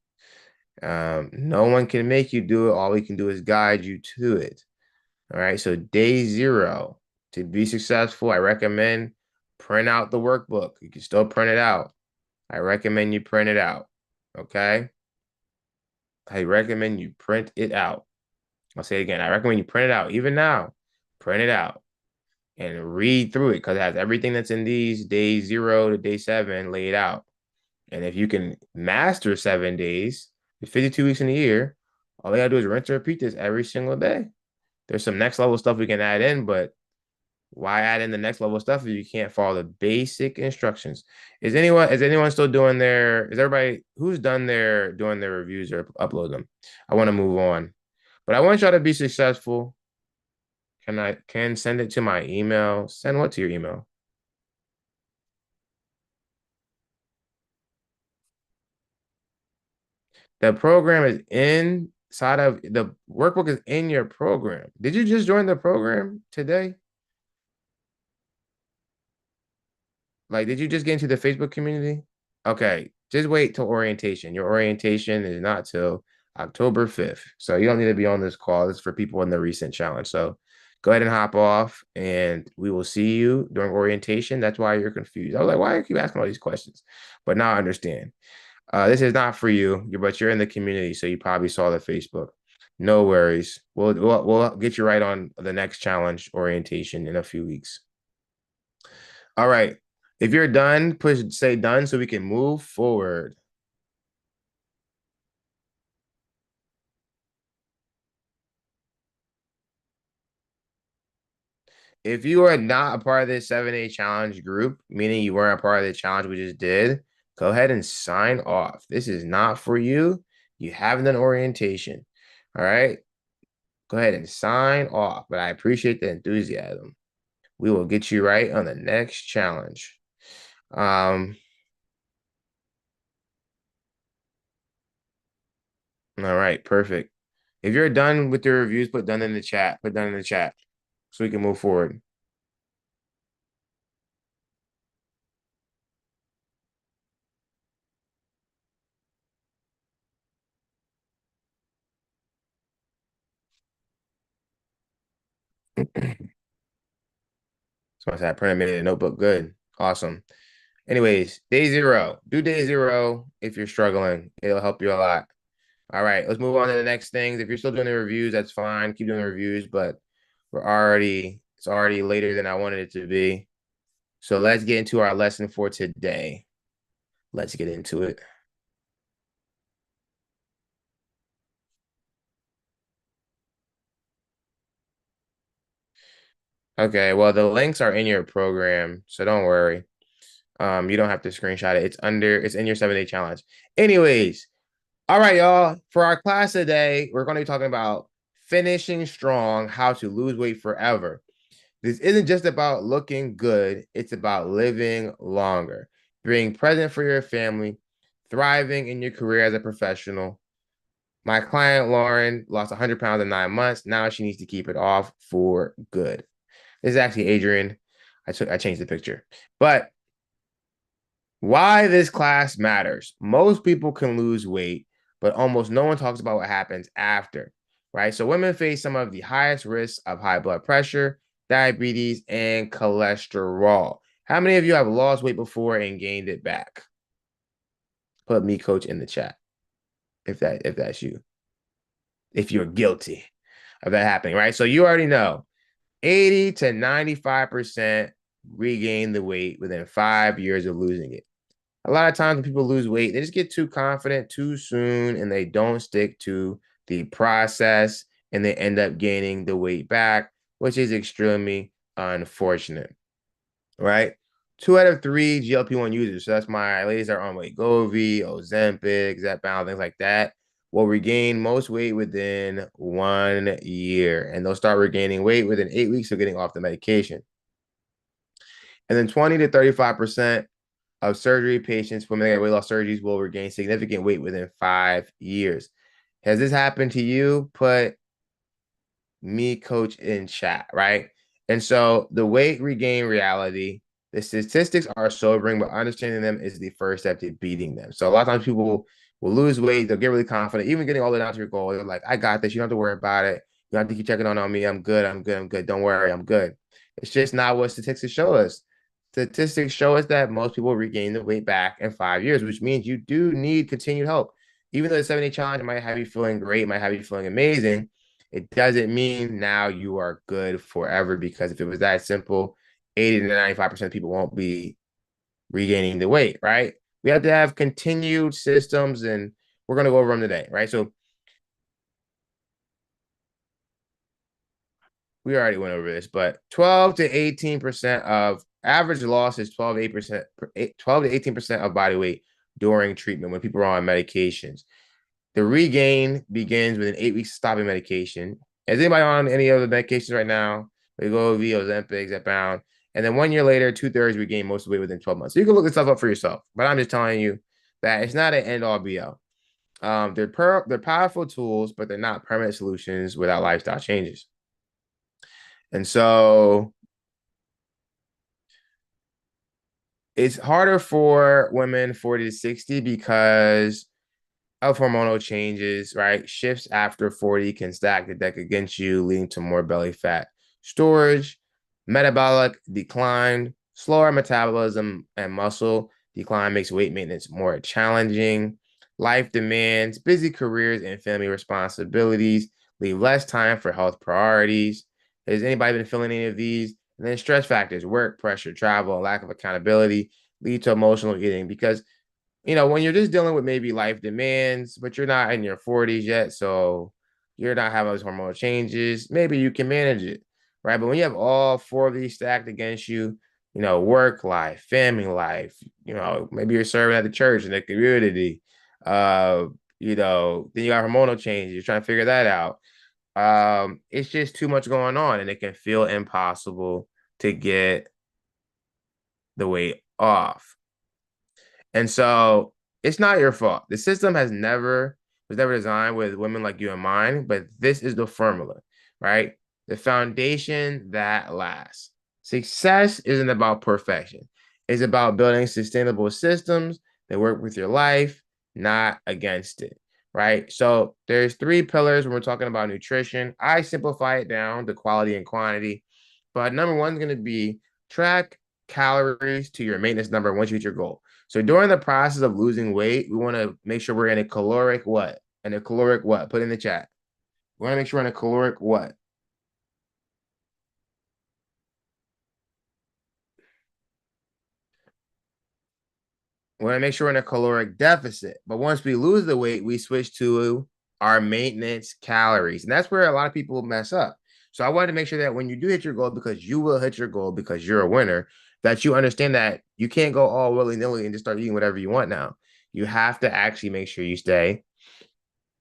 No one can make you do it. All we can do is guide you to it. All right. So day 0, to be successful, I recommend print out the workbook. You can still print it out. I recommend you print it out. Okay. I recommend you print it out. I'll say it again. I recommend you print it out. Even now, print it out and read through it, because it has everything that's in these day 0 to day 7 laid out. And if you can master 7 days, 52 weeks in a year, all you gotta do is rinse and repeat this every single day. There's some next level stuff we can add in, but Why add in the next level stuff if you can't follow the basic instructions? Is anyone still doing is everybody who's done their doing their reviews or upload them? I want to move on. But I want y'all to be successful. Can send it to my email? Send what to your email? The program is inside of the workbook is in your program. Did you just join the program today? Like, did you just get into the Facebook community? Okay, just wait till orientation. Your orientation is not till October 5th. So you don't need to be on this call. This is for people in the recent challenge. So go ahead and hop off and we will see you during orientation. That's why you're confused. I was like, why do you keep asking all these questions? But now I understand. This is not for you, but you're in the community, so you probably saw the Facebook. No worries. We'll get you right on the next challenge orientation in a few weeks. All right. If you're done, say done so we can move forward. If you are not a part of this 7-day challenge group, meaning you weren't a part of the challenge we just did, go ahead and sign off. This is not for you. You haven't done orientation. All right. Go ahead and sign off. But I appreciate the enthusiasm. We will get you right on the next challenge. All right, perfect. If you're done with your reviews, put done in the chat. Put done in the chat so we can move forward. So I said I printed made a notebook. Good. Awesome. Anyways, day 0. Do day 0 if you're struggling. It'll help you a lot. All right, let's move on to the next things. If you're still doing the reviews, that's fine. Keep doing the reviews, but it's already later than I wanted it to be. So let's get into our lesson for today. Let's get into it. Okay, well, the links are in your program, so don't worry. You don't have to screenshot it. It's in your 7-day challenge. Anyways, all right, y'all. For our class today, we're going to be talking about finishing strong, how to lose weight forever. This isn't just about looking good, it's about living longer, being present for your family, thriving in your career as a professional. My client, Lauren, lost 100 pounds in 9 months. Now she needs to keep it off for good. This is actually Adrian. I changed the picture. But why this class matters. Most people can lose weight, but almost no one talks about what happens after, right? So women face some of the highest risks of high blood pressure, diabetes, and cholesterol. How many of you have lost weight before and gained it back? Put me coach in the chat if that's you. If you're guilty of that happening, right? So you already know 80 to 95% regain the weight within 5 years of losing it. A lot of times when people lose weight, they just get too confident too soon and they don't stick to the process and they end up gaining the weight back, which is extremely unfortunate, right? 2 out of 3 GLP-1 users, so that's my ladies that are on Wegovy, Ozempic, Zepbound, things like that, will regain most weight within 1 year, and they'll start regaining weight within 8 weeks of getting off the medication. And then 20 to 35% of surgery patients, women that get weight loss surgeries, will regain significant weight within 5 years. Has this happened to you? Put me coach in chat, right? And so the weight regain reality, the statistics are sobering, but understanding them is the first step to beating them. So a lot of times people will lose weight, they'll get really confident, even getting all the way down to your goal. They're like, I got this. You don't have to worry about it. You don't have to keep checking on me. I'm good. I'm good. I'm good. Don't worry. I'm good. It's just not what statistics show us. Statistics show us that most people regain the weight back in 5 years, which means you do need continued help. Even though the 7-day challenge might have you feeling great, might have you feeling amazing, it doesn't mean now you are good forever, because if it was that simple, 80 to 95% of people won't be regaining the weight, right? We have to have continued systems, and we're going to go over them today, right? So we already went over this, but 12 to 18% of average loss is 12 to 18% of body weight during treatment when people are on medications. The regain begins within 8 weeks of stopping medication. Is anybody on any other medications right now? Wegovy, Ozempic, Zepbound, and then 1 year later, 2/3 regain most of the weight within 12 months. So you can look this stuff up for yourself, but I'm just telling you that it's not an end all be all. They're powerful tools, but they're not permanent solutions without lifestyle changes. And so it's harder for women 40 to 60 because of hormonal changes, right? Shifts after 40 can stack the deck against you, leading to more belly fat storage, metabolic decline, slower metabolism, and muscle decline makes weight maintenance more challenging. Life demands, busy careers, and family responsibilities leave less time for health priorities. Has anybody been feeling any of these? And then stress factors, work pressure, travel, and lack of accountability lead to emotional eating because when you're just dealing with maybe life demands, but you're not in your 40s yet, so you're not having those hormonal changes, maybe you can manage it, right? But when you have all four of these stacked against you, work life, family life, maybe you're serving at the church in the community, then you got hormonal changes, you're trying to figure that out. It's just too much going on, and it can feel impossible to get the weight off. And so it's not your fault. The system was never designed with women like you in mind, but this is the formula, right? The foundation that lasts. Success isn't about perfection. It's about building sustainable systems that work with your life, not against it, right? So there's three pillars when we're talking about nutrition. I simplify it down to quality and quantity, but number one is going to be track calories to your maintenance number once you hit your goal. So during the process of losing weight, we want to make sure we're in a caloric what? And a caloric what? Put in the chat. We want to make sure we're in a caloric what? We want to make sure we're in a caloric deficit. But once we lose the weight, we switch to our maintenance calories. And that's where a lot of people mess up. So I wanted to make sure that when you do hit your goal, because you will hit your goal because you're a winner, that you understand that you can't go all willy-nilly and just start eating whatever you want now. You have to actually make sure you stay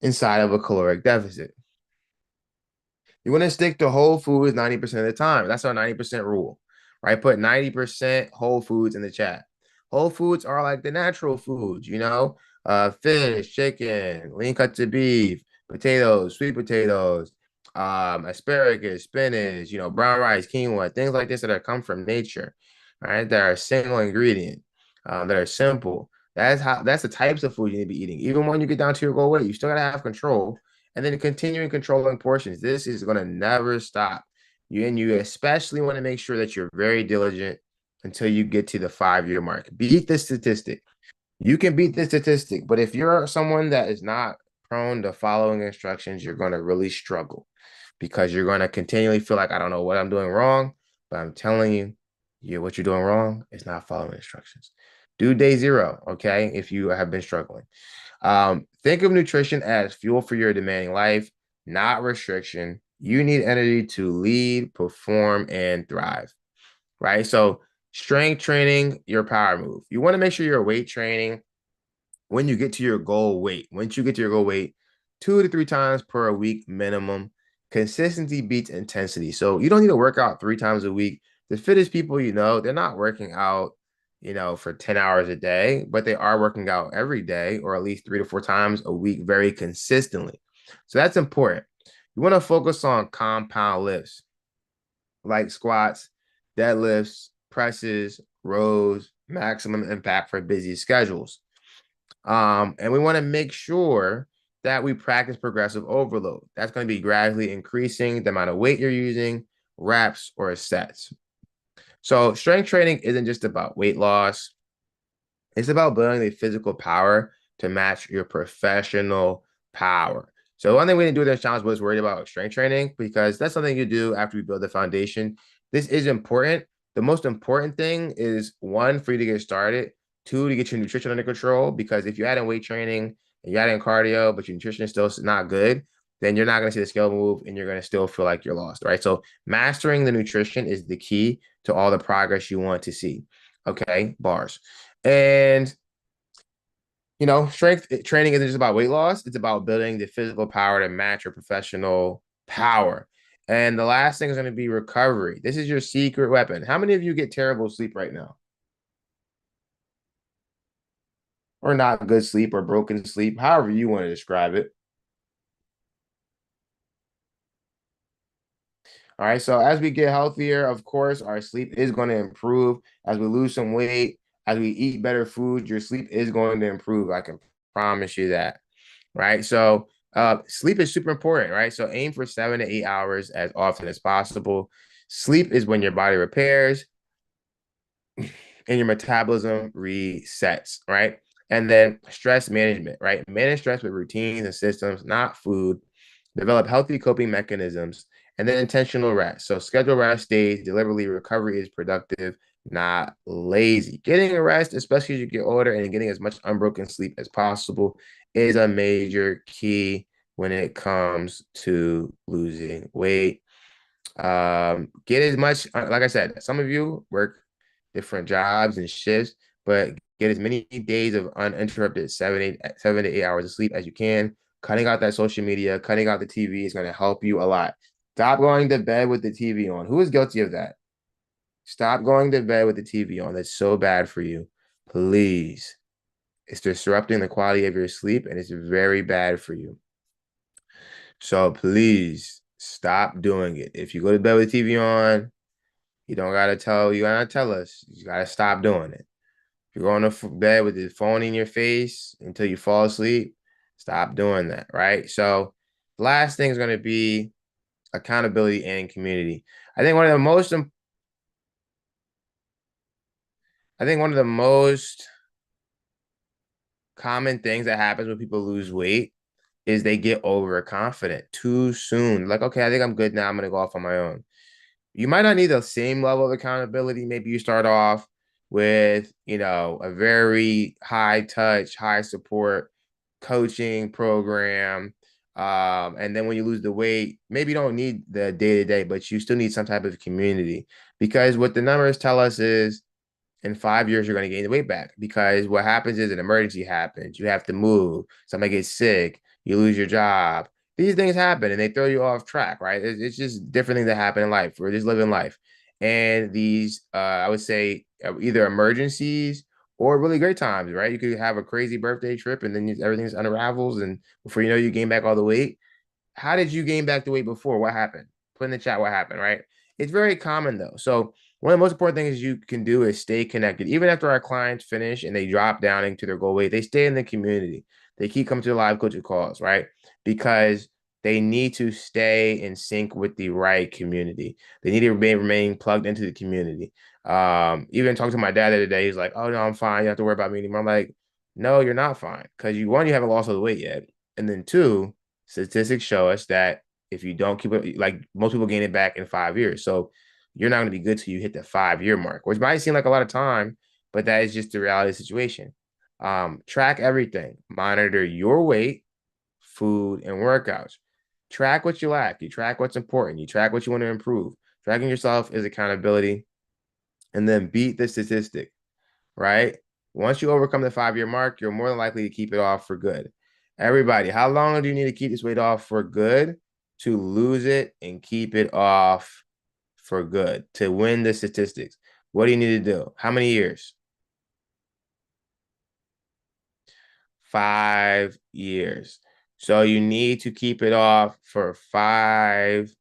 inside of a caloric deficit. You want to stick to whole foods 90% of the time. That's our 90% rule, right? Put 90% whole foods in the chat. Whole foods are like the natural foods, fish, chicken, lean cuts of beef, potatoes, sweet potatoes, asparagus, spinach, brown rice, quinoa, things like this that are come from nature, right? That are single ingredient, that are simple. That's the types of food you need to be eating. Even when you get down to your goal weight, you still gotta have control and then continuing controlling portions. This is going to never stop. You especially want to make sure that you're very diligent until you get to the 5-year mark. Beat the statistic. You can beat the statistic, but if you're someone that is not prone to following instructions, you're going to really struggle because you're going to continually feel like, I don't know what I'm doing wrong, but I'm telling you, what you're doing wrong is not following instructions. Do day 0, okay, if you have been struggling. Think of nutrition as fuel for your demanding life, not restriction. You need energy to lead, perform, and thrive, right? So strength training, your power move. You want to make sure you're weight training when you get to your goal weight. Once you get to your goal weight, 2 to 3 times per week minimum. Consistency beats intensity. So you don't need to work out 3 times a week. The fittest people, they're not working out, for 10 hours a day, but they are working out every day or at least 3 to 4 times a week very consistently. So that's important. You want to focus on compound lifts like squats, deadlifts, presses, rows, maximum impact for busy schedules. And we want to make sure that we practice progressive overload. That's going to be gradually increasing the amount of weight you're using, reps, or sets. So strength training isn't just about weight loss. It's about building the physical power to match your professional power. So one thing we didn't do with this challenge was worried about strength training because that's something you do after we build the foundation. This is important. The most important thing is 1, for you to get started, 2, to get your nutrition under control, because if you add in weight training and you add in cardio, but your nutrition is still not good, then you're not going to see the scale move and you're going to still feel like you're lost, right? So mastering the nutrition is the key to all the progress you want to see. Okay, bars. And strength training isn't just about weight loss, it's about building the physical power to match your professional power. And the last thing is going to be recovery. This is your secret weapon. How many of you get terrible sleep right now? Or not good sleep or broken sleep, however you want to describe it. All right. So as we get healthier, of course, our sleep is going to improve. As we lose some weight, as we eat better food, your sleep is going to improve. I can promise you that. Right. So sleep is super important, right? So aim for 7 to 8 hours as often as possible. Sleep is when your body repairs and your metabolism resets, right? And then stress management, right? Manage stress with routines and systems, not food. Develop healthy coping mechanisms, and then intentional rest. So schedule rest days, deliberately recovery is productive, not lazy. Getting a rest, especially as you get older, and getting as much unbroken sleep as possible is a major key when it comes to losing weight. Get as much, like I said, some of you work different jobs and shifts, but get as many days of uninterrupted 7 to 8 hours of sleep as you can. Cutting out that social media, cutting out the TV is going to help you a lot. Stop going to bed with the TV on. Who is guilty of that? Stop going to bed with the TV on. That's so bad for you. Please. It's disrupting the quality of your sleep and it's very bad for you. So please stop doing it. If you go to bed with the TV on, you gotta tell us. You gotta stop doing it. If you're going to bed with the phone in your face until you fall asleep, stop doing that, right? So the last thing is going to be accountability and community. I think one of the most I think one of the most common things that happens when people lose weight is they get overconfident too soon. Like, okay, I think I'm good now. I'm gonna go off on my own. You might not need the same level of accountability. Maybe you start off with, a very high touch, high support coaching program. And then when you lose the weight, maybe you don't need the day to day, but you still need some type of community because what the numbers tell us is in 5 years, you're going to gain the weight back because what happens is an emergency happens. You have to move. Somebody gets sick. You lose your job. These things happen and they throw you off track, right? It's just different things that happen in life. We're just living life. And these, I would say, either emergencies or really great times, right? You could have a crazy birthday trip and then everything just unravels. And before you know, you gain back all the weight. How did you gain back the weight before? What happened? Put in the chat what happened, right? It's very common though. So one of the most important things you can do is stay connected. Even after our clients finish and they drop down into their goal weight, they stay in the community. They keep coming to the live coaching calls, right? Because they need to stay in sync with the right community. They need to remain plugged into the community. Even talking to my dad the other day, he's like, "Oh no, I'm fine. You don't have to worry about me anymore." I'm like, "No, you're not fine because you haven't lost all the weight yet, and then two, statistics show us that if you don't keep it, like most people gain it back in 5 years. So you're not going to be good till you hit the 5 year mark, which might seem like a lot of time, but that is just the reality of the situation. Track everything, monitor your weight, food, and workouts. Track what you lack. You track what's important. You track what you want to improve. Tracking yourself is accountability, and then beat the statistic, right? Once you overcome the 5 year mark, you're more than likely to keep it off for good. Everybody, how long do you need to keep this weight off for good to lose it and keep it off for good to win the statistics? What do you need to do? How many years? 5 years. So you need to keep it off for 5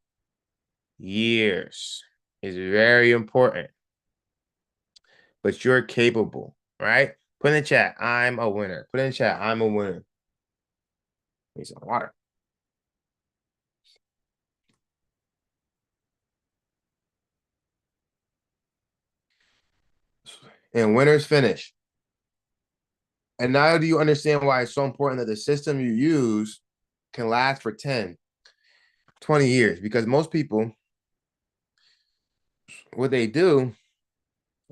years. It's very important, but you're capable, right? Put in the chat, I'm a winner. Put in the chat, I'm a winner. Need some water. And winners finish. And now do you understand why it's so important that the system you use can last for 10, 20 years? Because most people, what they do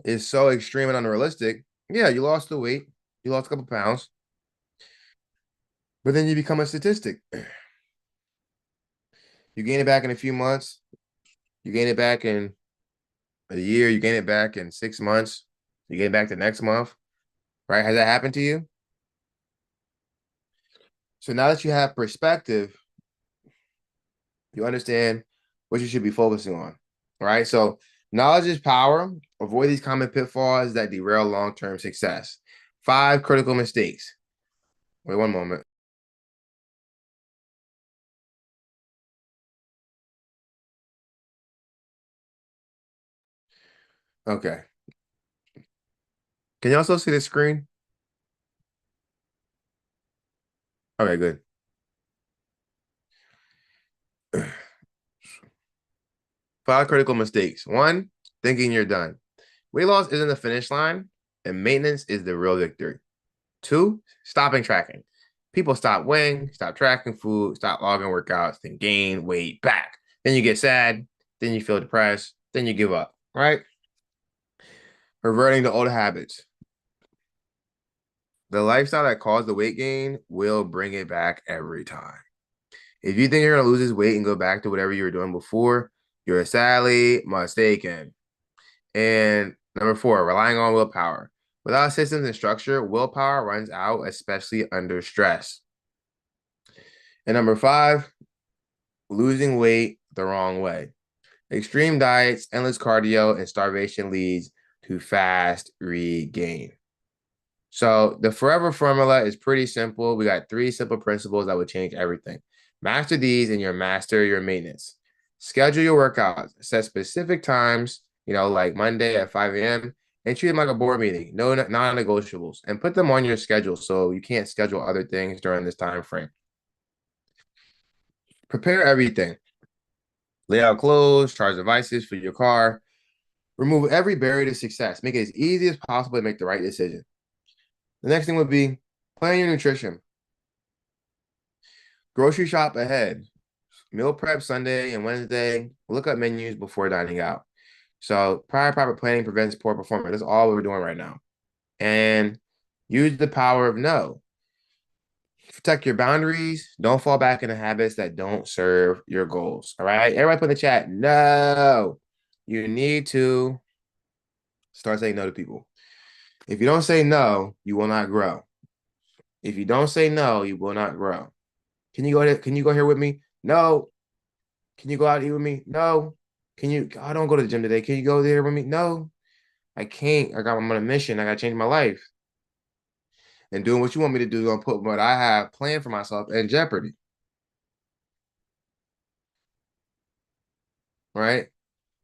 is so extreme and unrealistic. Yeah, you lost the weight, you lost a couple pounds, but then you become a statistic. You gain it back in a few months. You gain it back in a year. You gain it back in 6 months. You gain it back the next month. Right? Has that happened to you? So now that you have perspective, you understand what you should be focusing on. Right? So knowledge is power. Avoid these common pitfalls that derail long-term success. 5 critical mistakes. Wait one moment. Okay. Can you also see the screen? Okay, good. 5 critical mistakes. 1, thinking you're done. Weight loss isn't the finish line, and maintenance is the real victory. 2, stopping tracking. People stop weighing, stop tracking food, stop logging workouts, then gain weight back. Then you get sad, then you feel depressed, then you give up, right? Reverting to old habits. The lifestyle that caused the weight gain will bring it back every time. If you think you're going to lose this weight and go back to whatever you were doing before, you're sadly mistaken. And number 4, relying on willpower. Without systems and structure, willpower runs out, especially under stress. And number 5, losing weight the wrong way. Extreme diets, endless cardio, and starvation leads to fast regain. So the forever formula is pretty simple. We got 3 simple principles that would change everything. Master these and you'll master your maintenance. Schedule your workouts. Set specific times, like Monday at 5 a.m. and treat them like a board meeting. No non-negotiables. And put them on your schedule so you can't schedule other things during this time frame. Prepare everything. Lay out clothes, charge devices for your car. Remove every barrier to success. Make it as easy as possible to make the right decision. The next thing would be plan your nutrition. Grocery shop ahead. Meal prep Sunday and Wednesday. Look up menus before dining out. So prior proper planning prevents poor performance. That's all we're doing right now. And use the power of no. Protect your boundaries. Don't fall back into habits that don't serve your goals. All right. Everybody put in the chat. No. You need to start saying no to people. If you don't say no, you will not grow. If you don't say no, you will not grow. Can you go here with me? No. Can you go out and eat with me? No. I don't go to the gym today. Can you go there with me? No. I can't. I'm on a mission. I gotta change my life. And doing what you want me to do is gonna put what I have planned for myself in jeopardy. Right?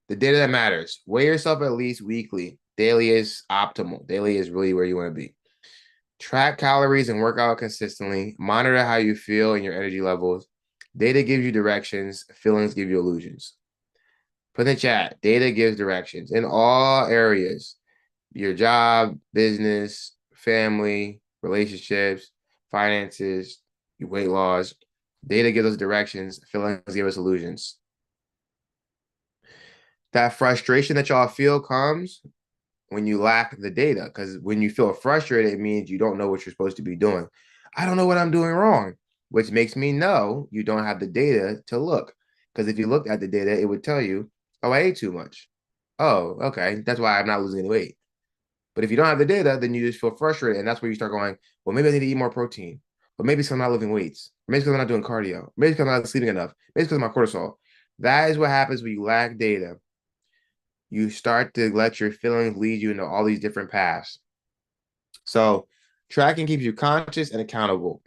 The data that matters. Weigh yourself at least weekly. Daily is optimal. Daily is really where you want to be. Track calories and work out consistently. Monitor how you feel and your energy levels. Data gives you directions. Feelings give you illusions. Put in the chat. Data gives directions in all areas. Your job, business, family, relationships, finances, your weight loss. Data gives us directions. Feelings give us illusions. That frustration that y'all feel comes when you lack the data, because when you feel frustrated, it means you don't know what you're supposed to be doing. I don't know what I'm doing wrong, which makes me know you don't have the data to look. Because if you looked at the data, it would tell you, oh, I ate too much. Oh, okay. That's why I'm not losing any weight. But if you don't have the data, then you just feel frustrated. And that's where you start going, well, maybe I need to eat more protein. But maybe it's because I'm not lifting weights. Maybe it's because I'm not doing cardio. Maybe it's because I'm not sleeping enough. Maybe it's because of my cortisol. That is what happens when you lack data. You start to let your feelings lead you into all these different paths. So tracking keeps you conscious and accountable.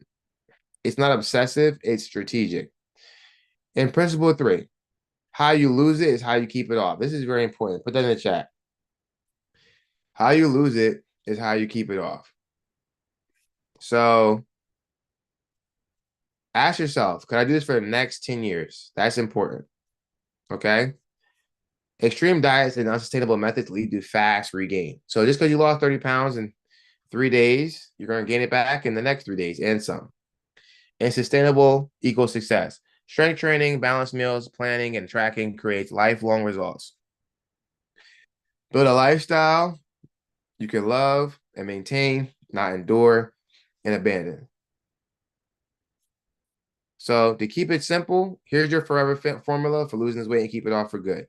It's not obsessive, it's strategic. And principle 3, how you lose it is how you keep it off. This is very important. Put that in the chat. How you lose it is how you keep it off. So ask yourself, could I do this for the next 10 years? That's important. Okay. Extreme diets and unsustainable methods lead to fast regain. So just because you lost 30 pounds in 3 days, you're going to gain it back in the next 3 days and some. And sustainable equals success. Strength training, balanced meals, planning, and tracking creates lifelong results. Build a lifestyle you can love and maintain, not endure and abandon. So to keep it simple, here's your forever formula for losing this weight and keep it off for good.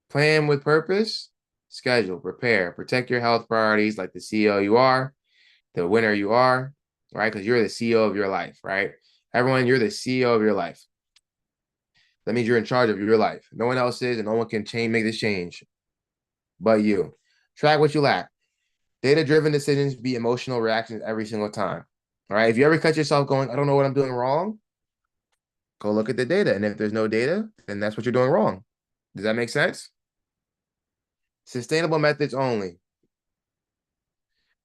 Plan with purpose, schedule, prepare, protect your health priorities like the CEO you are, the winner you are, right? Because you're the CEO of your life, right? Everyone, you're the CEO of your life. That means you're in charge of your life. No one else is, and no one can make this change but you. Track what you lack. Data-driven decisions beat emotional reactions every single time. All right. If you ever catch yourself going, I don't know what I'm doing wrong, go look at the data. And if there's no data, then that's what you're doing wrong. Does that make sense? Sustainable methods only.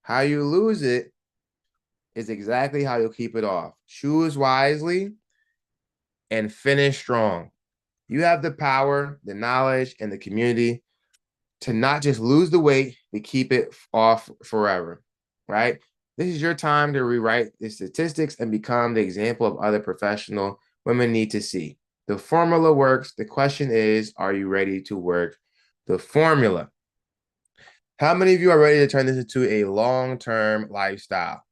How you lose it is exactly how you'll keep it off. Choose wisely and finish strong. You have the power, the knowledge, and the community to not just lose the weight, to keep it off forever, right? This is your time to rewrite the statistics and become the example of other professional women need to see. The formula works. The question is, are you ready to work the formula? How many of you are ready to turn this into a long-term lifestyle?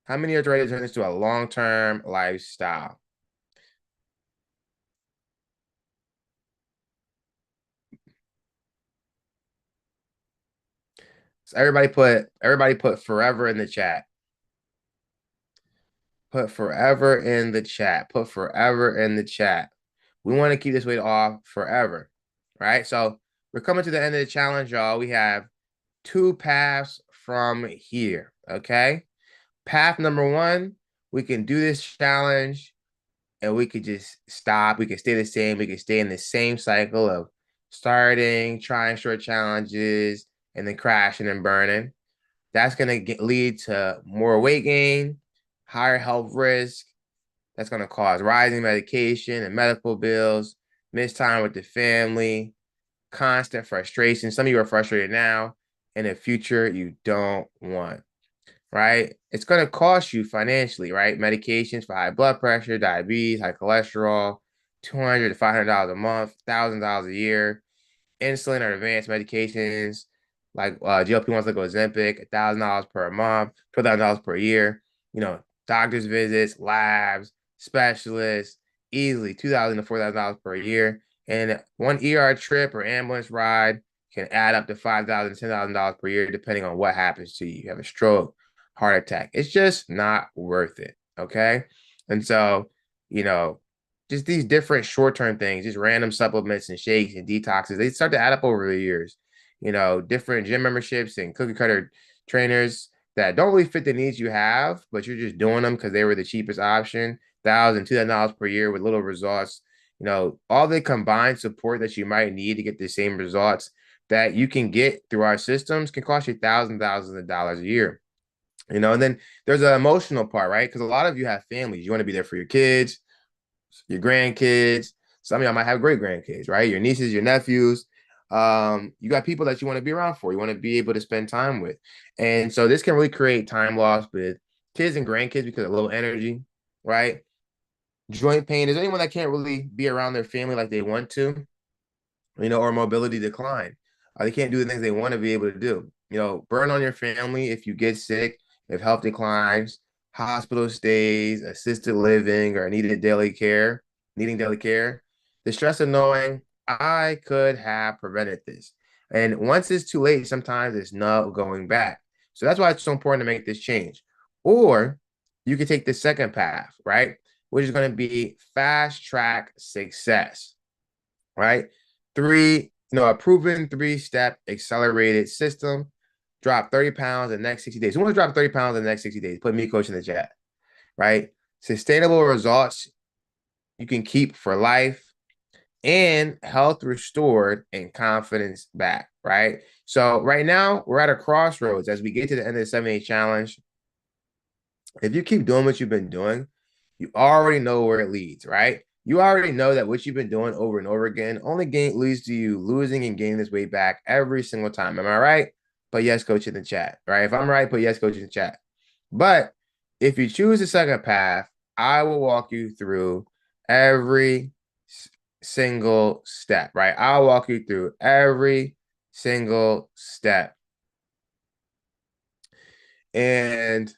How many are ready to turn this into a long-term lifestyle? So everybody put forever in the chat. Put forever in the chat. Put forever in the chat. We want to keep this weight off forever, right? So we're coming to the end of the challenge, y'all. We have 2 paths from here, okay? Path number 1, we can do this challenge and we could just stop. We can stay the same. We can stay in the same cycle of starting, trying short challenges, and then crashing and burning. That's going to lead to more weight gain, higher health risk. That's going to cause rising medication and medical bills, missed time with the family, constant frustration. Some of you are frustrated now. In the future, you don't want, right? It's going to cost you financially, right? Medications for high blood pressure, diabetes, high cholesterol, $200 to $500 a month, $1,000 a year. Insulin or advanced medications like GLP-1s like Ozempic, $1,000 per month, $12,000 per year. You know, doctor's visits, labs, specialists, easily $2,000 to $4,000 per year. And one ER trip or ambulance ride can add up to $5,000 to $10,000 per year, depending on what happens to you. You have a stroke, heart attack. It's just not worth it. Okay. And so, you know, just these different short-term things, just random supplements and shakes and detoxes, they start to add up over the years. You know, different gym memberships and cookie cutter trainers that don't really fit the needs you have, but you're just doing them because they were the cheapest option, $1,000, $2,000 per year with little results. You know, all the combined support that you might need to get the same results that you can get through our systems can cost you thousands of dollars a year. You know, and then there's an emotional part, right? Because a lot of you have families. You want to be there for your kids, your grandkids. Some of y'all might have great grandkids, right? Your nieces, your nephews. You got people that you want to be around for. You want to be able to spend time with. And so this can really create time loss with kids and grandkids because of low energy, right? Joint pain. Is anyone that can't really be around their family like they want to? You know, or mobility decline. They can't do the things they want to be able to do. You know, burn on your family if you get sick, if health declines, hospital stays, assisted living, or needing daily care. The stress of knowing I could have prevented this. And once it's too late, sometimes it's no going back. So that's why it's so important to make this change. Or you could take the second path, right? Which is going to be fast track success, right? A proven 3-step accelerated system. Drop 30 pounds in the next 60 days. Who wants to drop 30 pounds in the next 60 days? Put me coach in the chat, right? Sustainable results you can keep for life and health restored and confidence back, right? So right now we're at a crossroads as we get to the end of the 7-day challenge. If you keep doing what you've been doing, you already know where it leads, right? You already know that what you've been doing over and over again only leads to you losing and gaining this weight back every single time. Am I right? Put yes, coach in the chat, right? If I'm right, put yes, coach in the chat. But if you choose the second path, I will walk you through every single step, right? I'll walk you through every single step. And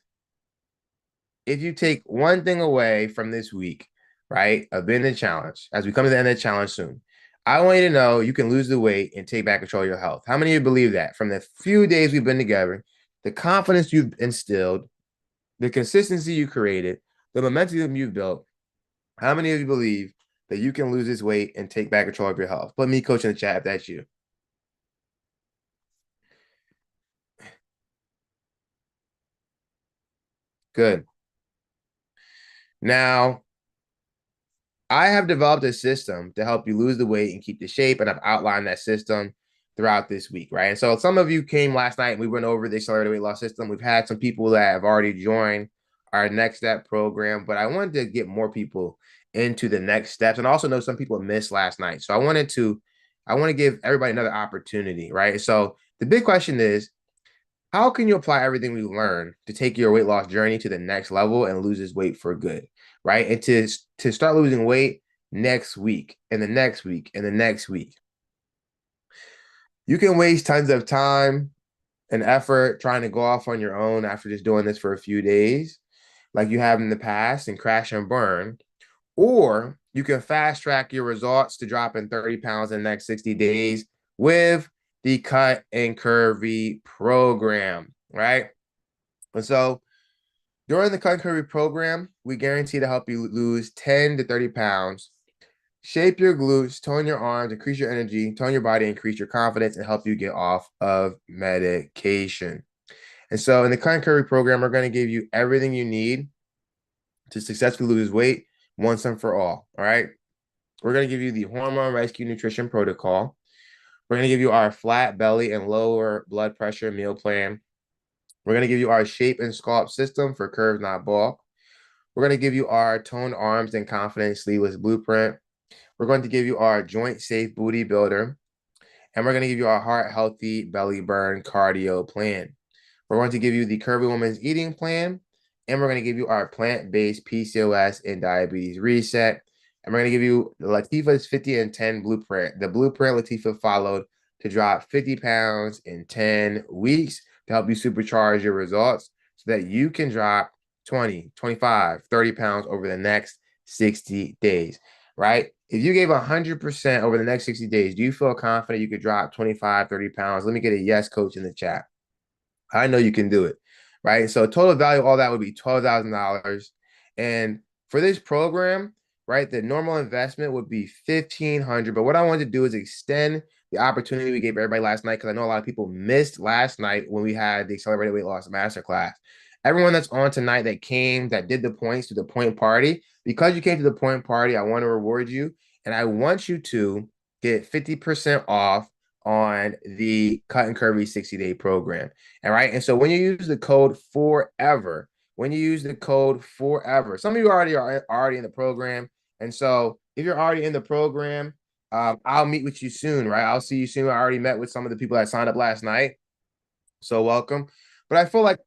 if you take one thing away from this week, right, of being the challenge, as we come to the end of the challenge soon, I want you to know you can lose the weight and take back control of your health. How many of you believe that? From the few days we've been together, the confidence you've instilled, the consistency you created, the momentum you've built, how many of you believe that you can lose this weight and take back control of your health? Put me, coach, in the chat if that's you. Good. Now, I have developed a system to help you lose the weight and keep the shape, and I've outlined that system throughout this week, right? And so some of you came last night and we went over the accelerated weight loss system. We've had some people that have already joined our next step program, but I wanted to get more people into the next steps, and also know some people missed last night. So I want to give everybody another opportunity, right? So the big question is, how can you apply everything we learned to take your weight loss journey to the next level and lose this weight for good, right? And to start losing weight next week and the next week and the next week. You can waste tons of time and effort trying to go off on your own after just doing this for a few days, like you have in the past, and crash and burn. Or you can fast track your results to dropping 30 pounds in the next 60 days with the Cut and Curvy program, right? And so during the Cut and Curvy program, we guarantee to help you lose 10 to 30 pounds, shape your glutes, tone your arms, increase your energy, tone your body, increase your confidence, and help you get off of medication. And so in the Cut and Curvy program, we're going to give you everything you need to successfully lose weight once and for all right? We're going to give you the hormone rescue nutrition protocol. We're going to give you our flat belly and lower blood pressure meal plan. We're going to give you our shape and sculpt system for curves, not bulk. We're going to give you our toned arms and confidence sleeveless blueprint. We're going to give you our joint safe booty builder. And we're going to give you our heart healthy belly burn cardio plan. We're going to give you the Curvy Woman's Eating Plan, and we're going to give you our plant-based PCOS and diabetes reset. And we're going to give you Latifah's 50 and 10 blueprint. The blueprint Latifah followed to drop 50 pounds in 10 weeks to help you supercharge your results so that you can drop 20, 25, 30 pounds over the next 60 days, right? If you gave 100% over the next 60 days, do you feel confident you could drop 25, 30 pounds? Let me get a yes, coach, in the chat. I know you can do it, right? So total value, all that would be $12,000. And for this program, right, the normal investment would be $1,500. But what I wanted to do is extend the opportunity we gave everybody last night, because I know a lot of people missed last night when we had the Accelerated Weight Loss Masterclass. Everyone that's on tonight that came, that did the points to the point party, because you came to the point party, I want to reward you. And I want you to get 50% off on the Cut and Curvy 60-day program. All right. And so when you use the code FOREVER, some of you are already in the program. And so if you're already in the program, I'll meet with you soon, right? I'll see you soon. I already met with some of the people that signed up last night. So welcome. But I feel like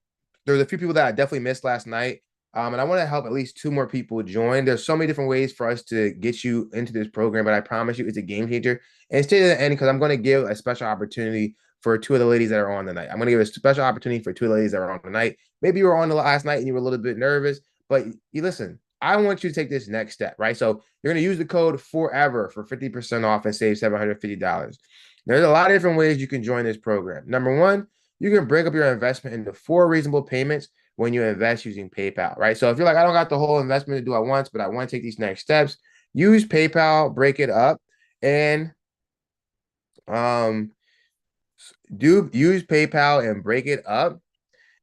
there's a few people that I definitely missed last night. And I want to help at least 2 more people join. There's so many different ways for us to get you into this program, but I promise you it's a game changer. And stay to the end, because I'm going to give a special opportunity for 2 of the ladies that are on tonight. I'm going to give a special opportunity for 2 of the ladies that are on tonight. Maybe you were on the last night and you were a little bit nervous, but you listen, I want you to take this next step, right? So you're going to use the code FOREVER for 50% off and save $750. There's a lot of different ways you can join this program. Number one, you can break up your investment into 4 reasonable payments when you invest using PayPal, right? So if you're like, I don't got the whole investment to do at once, but I want to take these next steps, use PayPal, break it up, and use PayPal and break it up,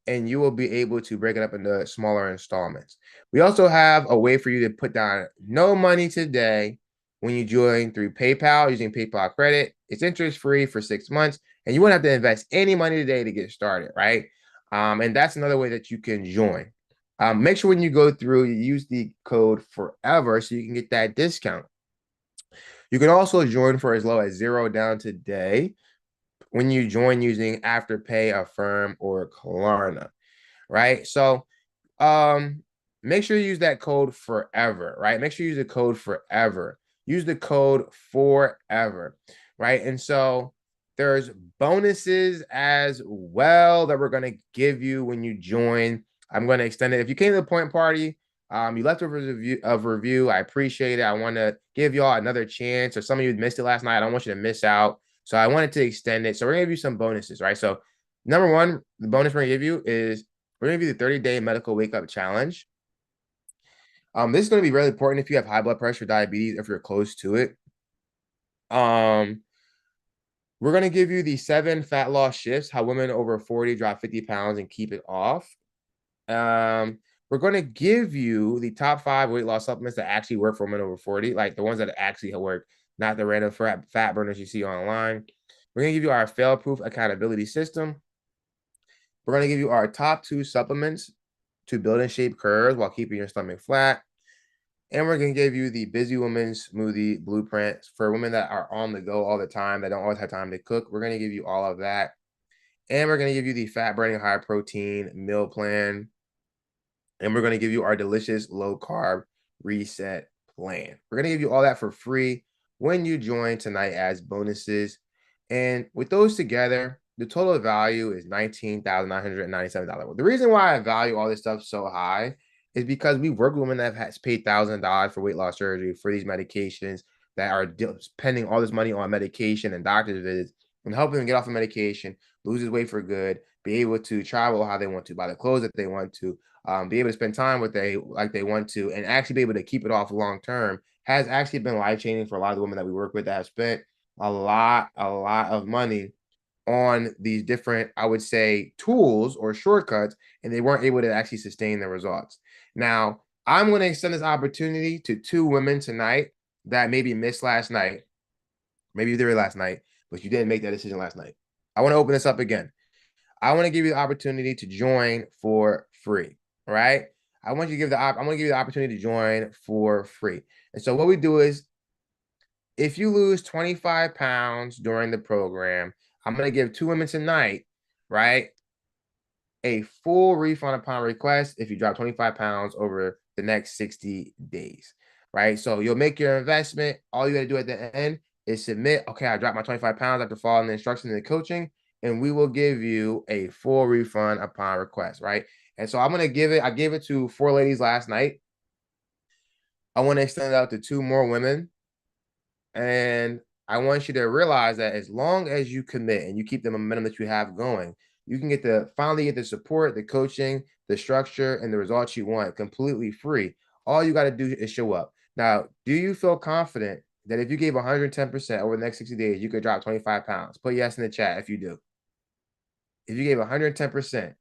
and you will be able to break it up into smaller installments. We also have a way for you to put down no money today when you join through PayPal using PayPal credit. It's interest-free for 6 months, and you won't have to invest any money today to get started, right? And that's another way that you can join. Make sure when you go through, you use the code FOREVER so you can get that discount. You can also join for as low as $0 down today when you join using Afterpay, Affirm, or Klarna, right? So make sure you use that code FOREVER, right? Make sure you use the code FOREVER. Use the code FOREVER, right? And so there's bonuses as well that we're going to give you when you join I'm going to extend it. If you came to the point party, you left a review. I appreciate it. I want to give y'all another chance, or some of you missed it last night. I don't want you to miss out. So I wanted to extend it. So we're going to give you some bonuses, right? So number one, the bonus we're going to give you is we're going to give you the 30-day medical wake up challenge. This is going to be really important if you have high blood pressure, diabetes, if you're close to it. We're going to give you the 7 fat loss shifts, how women over 40 drop 50 pounds and keep it off. We're going to give you the top 5 weight loss supplements that actually work for women over 40, like the ones that actually work, not the random fat burners you see online. We're going to give you our fail-proof accountability system. We're going to give you our top 2 supplements to build and shape curves while keeping your stomach flat. And we're going to give you the Busy Woman Smoothie Blueprint for women that are on the go all the time, that don't always have time to cook. We're going to give you all of that. And we're going to give you the Fat Burning High Protein Meal Plan. And we're going to give you our delicious low carb reset plan. We're going to give you all that for free when you join tonight as bonuses. And with those together, the total value is $19,997. The reason why I value all this stuff so high is because we work with women that have paid $1,000 for weight loss surgery for these medications, that are spending all this money on medication and doctor's visits, and helping them get off the medication, lose his weight for good, be able to travel how they want to, buy the clothes that they want to, be able to spend time with they want to, and actually be able to keep it off long term, has actually been life changing for a lot of the women that we work with that have spent a lot of money on these different, I would say, tools or shortcuts, and they weren't able to actually sustain the results. Now, I'm going to extend this opportunity to 2 women tonight that maybe missed last night. Maybe you did it last night, but you didn't make that decision last night. I want to open this up again. I want to give you the opportunity to join for free, right? I want you to give the I'm going to give you the opportunity to join for free. And so what we do is, if you lose 25 pounds during the program, I'm going to give 2 women tonight, right, a full refund upon request if you drop 25 pounds over the next 60 days, right? So you'll make your investment. All you got to do at the end is submit, okay, I dropped my 25 pounds after following the instructions and the coaching, and we will give you a full refund upon request, right? And so I'm going to give it, I gave it to 4 ladies last night. I want to extend it out to 2 more women. And I want you to realize that as long as you commit and you keep the momentum that you have going, you can finally get the support, the coaching, the structure, and the results you want completely free. All you got to do is show up. Now, do you feel confident that if you gave 110% over the next 60 days, you could drop 25 pounds? Put yes in the chat if you do. If you gave 110%,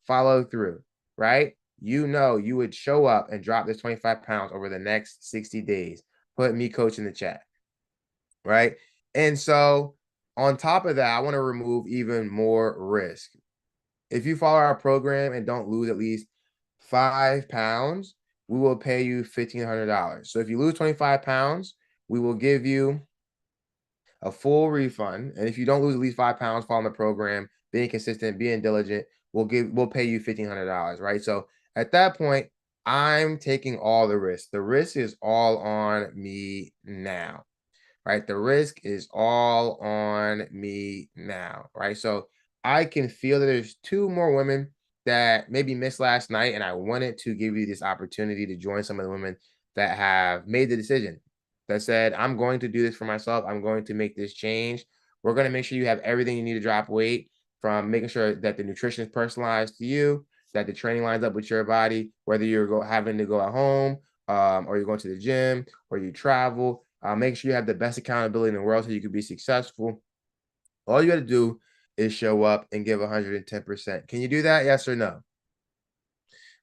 follow through, right? You know you would show up and drop this 25 pounds over the next 60 days. Put me coach in the chat. Right. And so on top of that, I want to remove even more risk. If you follow our program and don't lose at least 5 pounds, we will pay you $1,500. So if you lose 25 pounds, we will give you a full refund. And if you don't lose at least 5 pounds following the program, being consistent, being diligent, we'll pay you $1,500. Right. So at that point, I'm taking all the risk. The risk is all on me now. Right? The risk is all on me now, right? So I can feel that there's 2 more women that maybe missed last night, and I wanted to give you this opportunity to join some of the women that have made the decision, that said, I'm going to do this for myself. I'm going to make this change. We're going to make sure you have everything you need to drop weight, from making sure that the nutrition is personalized to you, that the training lines up with your body, whether you're having to go at home, or you're going to the gym, or you travel. Make sure you have the best accountability in the world so you can be successful. All you got to do is show up and give 110%. Can you do that? Yes or no?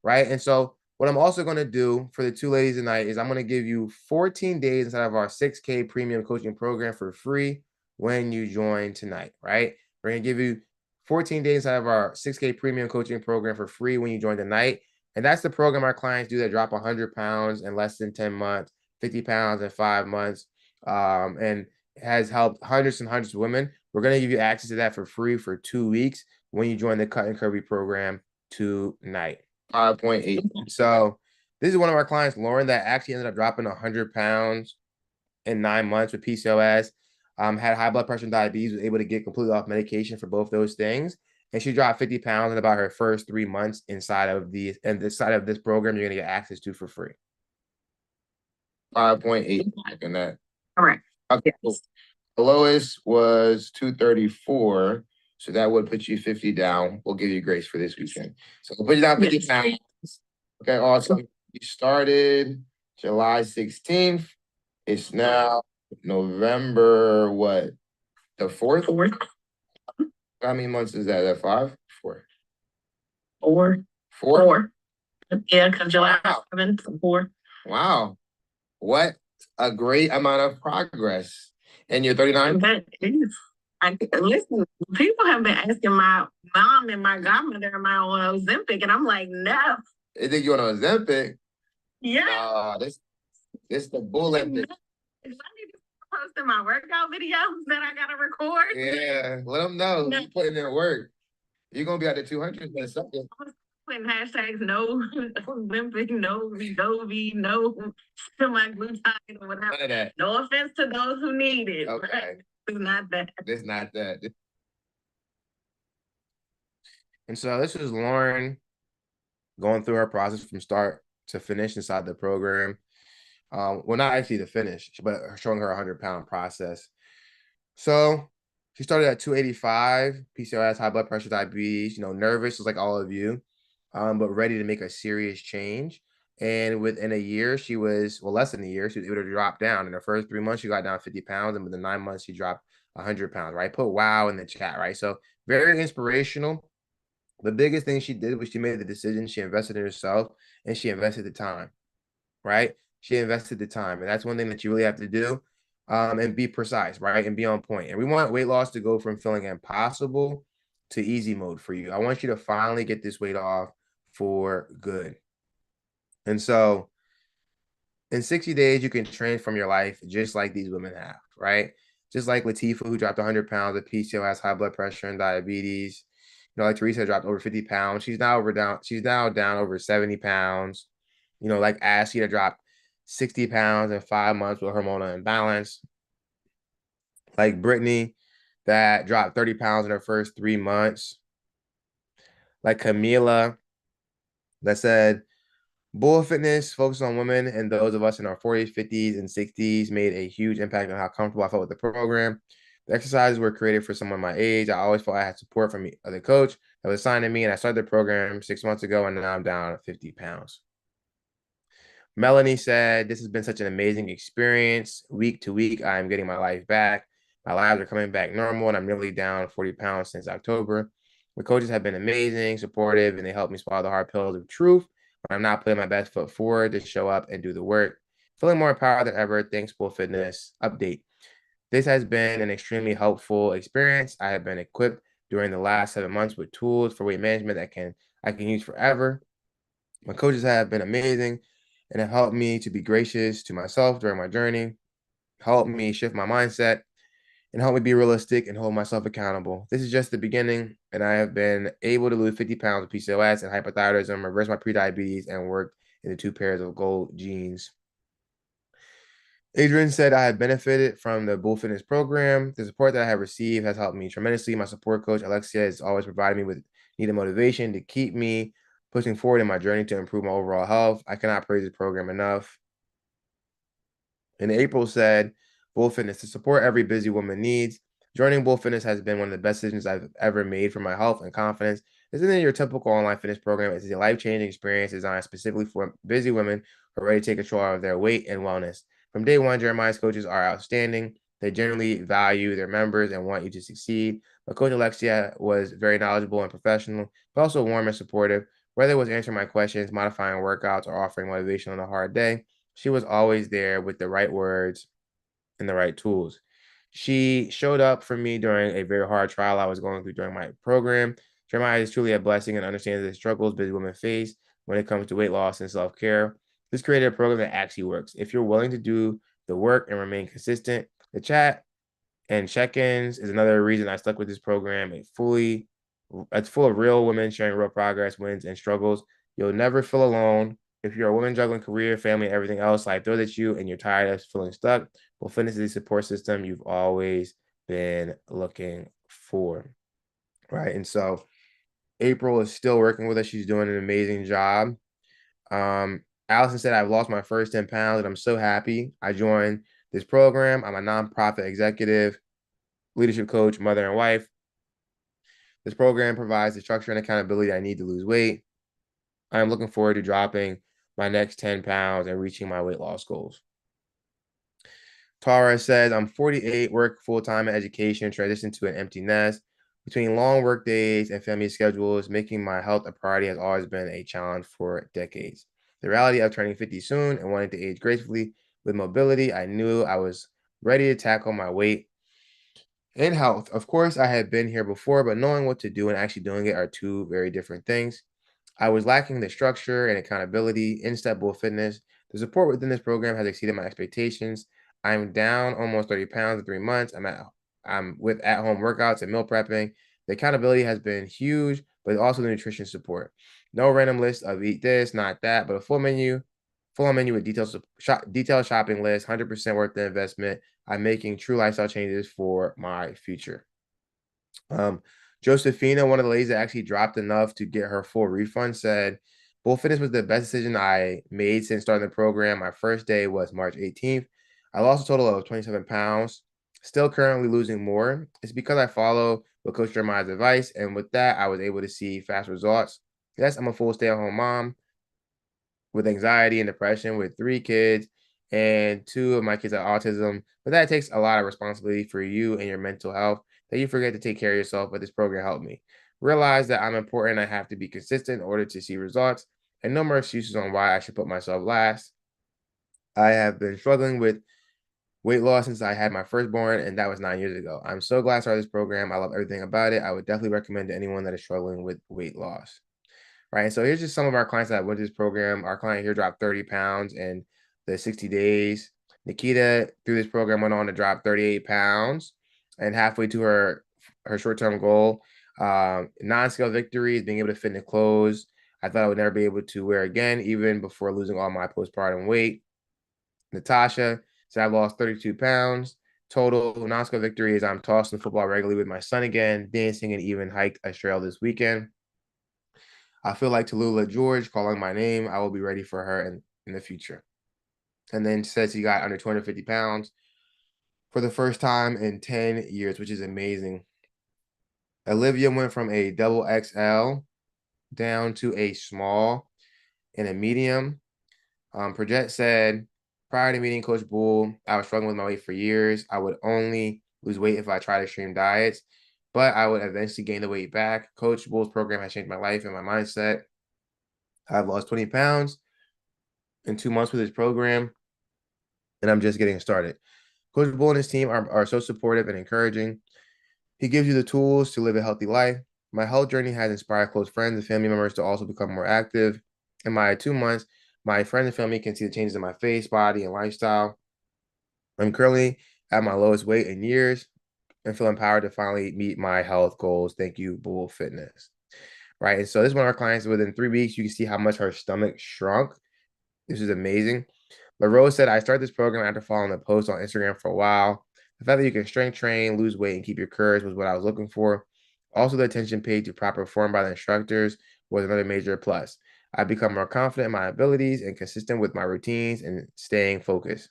Right. And so what I'm also going to do for the 2 ladies tonight is I'm going to give you 14 days inside of our 6K premium coaching program for free when you join tonight. Right. We're going to give you 14 days inside of our 6K premium coaching program for free when you join tonight. And that's the program our clients do that drop 100 pounds in less than 10 months, 50 pounds in 5 months, and has helped hundreds and hundreds of women. We're going to give you access to that for free for 2 weeks when you join the Cut and Curvy program tonight. 5.8. So this is one of our clients, Lauren, that actually ended up dropping 100 pounds in 9 months with PCOS, had high blood pressure and diabetes, was able to get completely off medication for both those things. and she dropped 50 pounds in about her first 3 months inside of this program. You're gonna get access to for free. 5.8 in that. All right. Okay. Cool. The lowest was 234. So that would put you 50 down. We'll give you grace for this weekend. So we'll put you down 50 pounds. Okay, awesome. You started July 16th. It's now November, what? The 4th? How many months is that? That 5? 4. 4. 4? Yeah, because July 7th, 4. Wow. What a great amount of progress. And you're 39? That is. Listen, people have been asking my mom and my godmother am I on Ozempic, and I'm like, no. They think you're on Ozempic? Yeah. This the bullet. If I need to post in my workout videos that I gotta record. Yeah, let them know you putting in work. You're gonna be at the 200 or something. Putting hashtags no Olympic, no Wegovy, no semaglutide or whatever. None of that. No offense to those who need it. Okay. It's not that. It's not that. And so this is Lauren going through her process from start to finish inside the program. Well, not actually the finish, but showing her 100-pound process. So she started at 285, PCOS, high blood pressure, diabetes, nervous, just like all of you, but ready to make a serious change. And within a year, less than a year, she was able to drop down. In her first 3 months, she got down 50 pounds. And within 9 months, she dropped 100 pounds, right? Put wow in the chat, right? So very inspirational. The biggest thing she did was she made the decision. She invested in herself and she invested the time, right? She invested the time. And that's one thing that you really have to do, and be precise, right? And be on point. And we want weight loss to go from feeling impossible to easy mode for you. I want you to finally get this weight off for good. And so in 60 days, you can transform your life just like these women have, right? Just like Latifah, who dropped 100 pounds of PCOS, high blood pressure, and diabetes. Like Teresa dropped over 50 pounds. She's now down over 70 pounds. Like Ashley that dropped 60 pounds in 5 months with hormonal imbalance. Like Brittany that dropped 30 pounds in her first 3 months. Like Camila that said, Bull Fitness focused on women and those of us in our 40s, 50s, and 60s made a huge impact on how comfortable I felt with the program. The exercises were created for someone my age. I always felt I had support from the coach that was assigned to me, and I started the program 6 months ago, and now I'm down 50 pounds. Melanie said, this has been such an amazing experience. Week to week, I'm getting my life back. My labs are coming back normal, and I'm nearly down 40 pounds since October. The coaches have been amazing, supportive, and they helped me swallow the hard pills of truth. When I'm not putting my best foot forward to show up and do the work. Feeling more empowered than ever. Thanks, Bull Fitness. Update. This has been an extremely helpful experience. I have been equipped during the last 7 months with tools for weight management that I can use forever. My coaches have been amazing and have helped me to be gracious to myself during my journey, helped me shift my mindset, and help me be realistic and hold myself accountable. This is just the beginning, and I have been able to lose 50 pounds of PCOS and hypothyroidism, reverse my prediabetes, and work into 2 pairs of gold jeans. Adrian said, I have benefited from the Bull Fitness program. The support that I have received has helped me tremendously. My support coach, Alexia, has always provided me with needed motivation to keep me pushing forward in my journey to improve my overall health. I cannot praise this program enough. And April said, Bull Fitness, to support every busy woman needs. Joining Bull Fitness has been one of the best decisions I've ever made for my health and confidence. This isn't your typical online fitness program. It's a life-changing experience designed specifically for busy women who are ready to take control of their weight and wellness. From day one, Jeremiah's coaches are outstanding. They generally value their members and want you to succeed. But Coach Alexia was very knowledgeable and professional, but also warm and supportive. Whether it was answering my questions, modifying workouts, or offering motivation on a hard day, she was always there with the right words and the right tools. She showed up for me during a very hard trial I was going through during my program. Jeremiah is truly a blessing and understands the struggles busy women face when it comes to weight loss and self-care. This created a program that actually works. If you're willing to do the work and remain consistent, the chat and check-ins is another reason I stuck with this program. It's full of real women sharing real progress, wins, and struggles. You'll never feel alone. If you're a woman juggling career, family, and everything else, life throws at you and you're tired of feeling stuck, well, fitness is the support system you've always been looking for, right? And so April is still working with us. She's doing an amazing job. Allison said, I've lost my first 10 pounds and I'm so happy. I joined this program. I'm a nonprofit executive, leadership coach, mother and wife. This program provides the structure and accountability I need to lose weight. I'm looking forward to dropping my next 10 pounds and reaching my weight loss goals. Tara says, I'm 48, work full-time in education, transitioned to an empty nest. Between long work days and family schedules, making my health a priority has always been a challenge for decades. The reality of turning 50 soon and wanting to age gracefully with mobility, I knew I was ready to tackle my weight and health. Of course, I had been here before, but knowing what to do and actually doing it are two very different things. I was lacking the structure and accountability in Step Bull Fitness. The support within this program has exceeded my expectations. I'm down almost 30 pounds in 3 months. I'm with at-home workouts and meal prepping. The accountability has been huge, but also the nutrition support. No random list of eat this, not that, but a full menu with detailed shopping list, 100% worth the investment. I'm making true lifestyle changes for my future. Josephina, one of the ladies that actually dropped enough to get her full refund, said, Bull Fitness was the best decision I made since starting the program. My first day was March 18th. I lost a total of 27 pounds, still currently losing more. It's because I follow what Coach Jeremiah's advice, and with that, I was able to see fast results. Yes, I'm a full stay-at-home mom with anxiety and depression with 3 kids, and 2 of my kids have autism, but that takes a lot of responsibility for you and your mental health that you forget to take care of yourself, but this program helped me. Realize that I'm important, I have to be consistent in order to see results, and no more excuses on why I should put myself last. I have been struggling with weight loss since I had my firstborn, and that was 9 years ago. I'm so glad I started this program. I love everything about it. I would definitely recommend to anyone that is struggling with weight loss. Right. So here's just some of our clients that went to this program. Our client here dropped 30 pounds in the 60 days. Nikita, through this program, went on to drop 38 pounds and halfway to her short-term goal. Non-scale victories, being able to fit in the clothes. I thought I would never be able to wear again, even before losing all my postpartum weight. Natasha said I lost 32 pounds. Total non-scale victories. I'm tossing football regularly with my son again, dancing, and even hiked a trail this weekend. I feel like Tallulah George calling my name. I will be ready for her in the future. And then says he got under 250 pounds for the first time in 10 years, which is amazing. Olivia went from a double XL down to a small and a medium. Project said, prior to meeting Coach Bull, I was struggling with my weight for years. I would only lose weight if I tried extreme diets, but I would eventually gain the weight back. Coach Bull's program has changed my life and my mindset. I've lost 20 pounds in 2 months with his program, and I'm just getting started. Coach Bull and his team are so supportive and encouraging. He gives you the tools to live a healthy life. My health journey has inspired close friends and family members to also become more active. In my 2 months, my friends and family can see the changes in my face, body, and lifestyle. I'm currently at my lowest weight in years and feel empowered to finally meet my health goals. Thank you, Bull Fitness. Right. And so this is one of our clients. Within 3 weeks, you can see how much her stomach shrunk. This is amazing. But Rose said, I started this program after following the post on Instagram for a while. The fact that you can strength train, lose weight, and keep your courage was what I was looking for. Also, the attention paid to proper form by the instructors was another major plus. I've become more confident in my abilities and consistent with my routines and staying focused.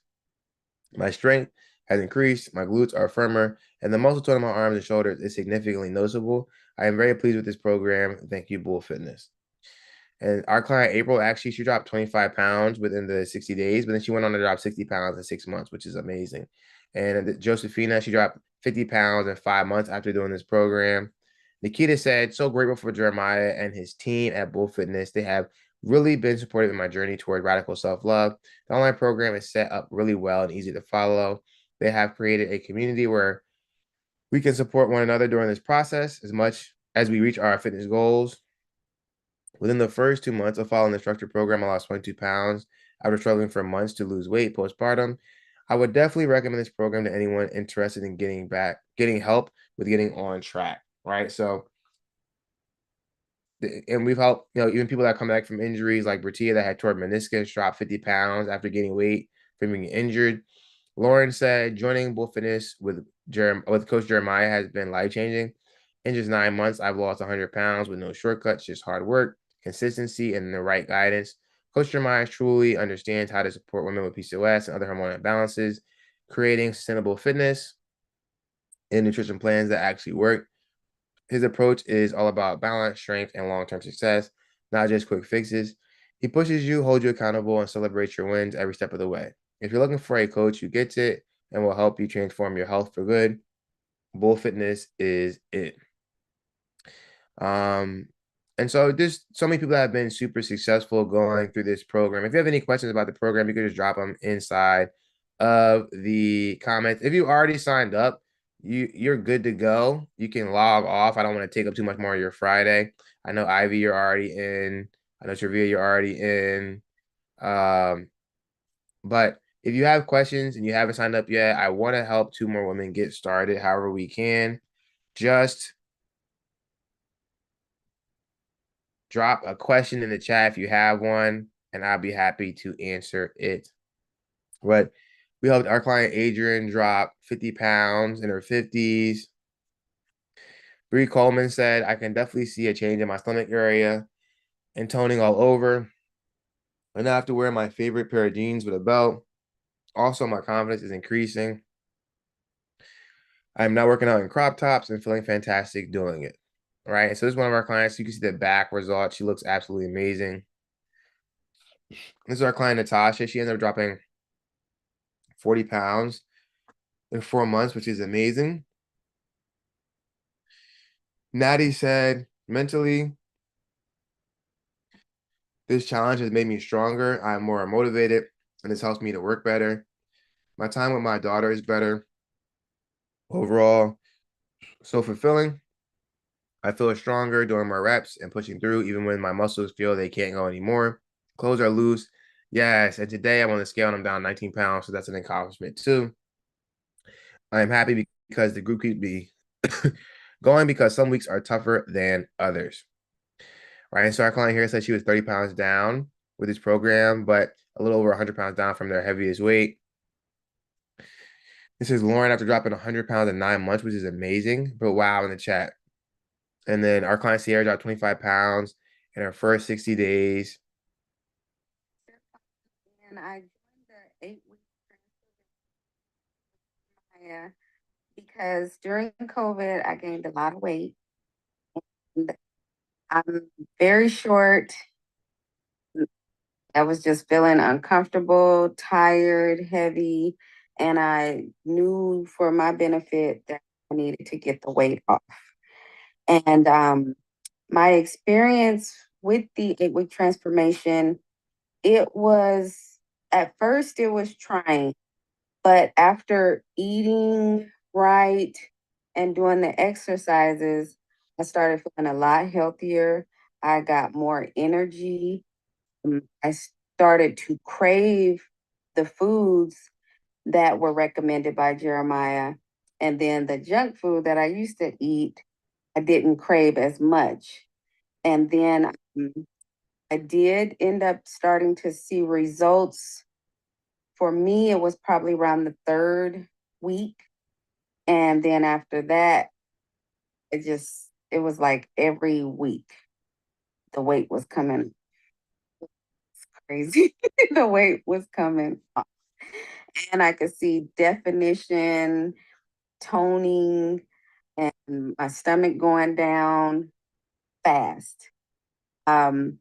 My strength has increased, my glutes are firmer, and the muscle tone in my arms and shoulders is significantly noticeable. I am very pleased with this program. Thank you, Bull Fitness. And our client, April, actually, she dropped 25 pounds within the 60 days, but then she went on to drop 60 pounds in 6 months, which is amazing. And Josephina, she dropped 50 pounds in 5 months after doing this program. Nikita said, so grateful for Jeremiah and his team at Bull Fitness. They have really been supportive in my journey toward radical self-love. The online program is set up really well and easy to follow. They have created a community where we can support one another during this process as much as we reach our fitness goals. Within the first 2 months of following the structured program, I lost 22 pounds after struggling for months to lose weight postpartum. I would definitely recommend this program to anyone interested in getting help with getting on track, right? So, and we've helped, even people that come back from injuries like Bertia that had torn meniscus, dropped 50 pounds after gaining weight from being injured. Lauren said, joining Bull Fitness with Coach Jeremiah has been life-changing. In just 9 months, I've lost 100 pounds with no shortcuts, just hard work, consistency, and the right guidance. Coach Jeremiah truly understands how to support women with PCOS and other hormonal imbalances, creating sustainable fitness and nutrition plans that actually work. His approach is all about balance, strength, and long-term success, not just quick fixes. He pushes you, holds you accountable, and celebrates your wins every step of the way. If you're looking for a coach who gets it and will help you transform your health for good, Bull Fitness is it. Um, and so there's so many people that have been super successful going through this program. If you have any questions about the program, you can just drop them inside of the comments. If you already signed up, you're good to go. You can log off. I don't want to take up too much more of your Friday. I know Ivy, you're already in. I know Travia, you're already in. Um, but if you have questions and you haven't signed up yet, I want to help two more women get started however we can. Just drop a question in the chat if you have one, and I'll be happy to answer it. But we helped our client Adrian drop 50 pounds in her 50s. Bree Coleman said, I can definitely see a change in my stomach area and toning all over. I now have to wear my favorite pair of jeans with a belt. Also, my confidence is increasing. I'm now working out in crop tops and feeling fantastic doing it. Right. So this is one of our clients. You can see the back result. She looks absolutely amazing. This is our client Natasha. She ended up dropping 40 pounds in 4 months, which is amazing. Natty said, mentally, this challenge has made me stronger. I'm more motivated, and this helps me to work better. My time with my daughter is better overall. So fulfilling. I feel stronger doing more reps and pushing through, even when my muscles feel they can't go anymore. Clothes are loose. Yes. And today I'm on the scale and I'm down 19 pounds. So that's an accomplishment too. I'm happy because the group keeps me going because some weeks are tougher than others. Right. And so our client here said she was 30 pounds down with this program, but a little over 100 pounds down from their heaviest weight. This is Lauren after dropping 100 pounds in 9 months, which is amazing. But wow, in the chat. And then our client Sierra dropped 25 pounds in her first 60 days. And I joined the 8-week transformation because during COVID, I gained a lot of weight. And I'm very short. I was just feeling uncomfortable, tired, heavy, and I knew for my benefit that I needed to get the weight off. And my experience with the 8-week transformation, it was at first it was trying, but after eating right and doing the exercises, I started feeling a lot healthier. I got more energy. I started to crave the foods that were recommended by Jeremiah. And then the junk food that I used to eat, I didn't crave as much. And then I did end up starting to see results. For me, it was probably around the third week. And then after that, it was like every week the weight was coming. It's crazy. The weight was coming up. And I could see definition, toning, and my stomach going down fast. Um,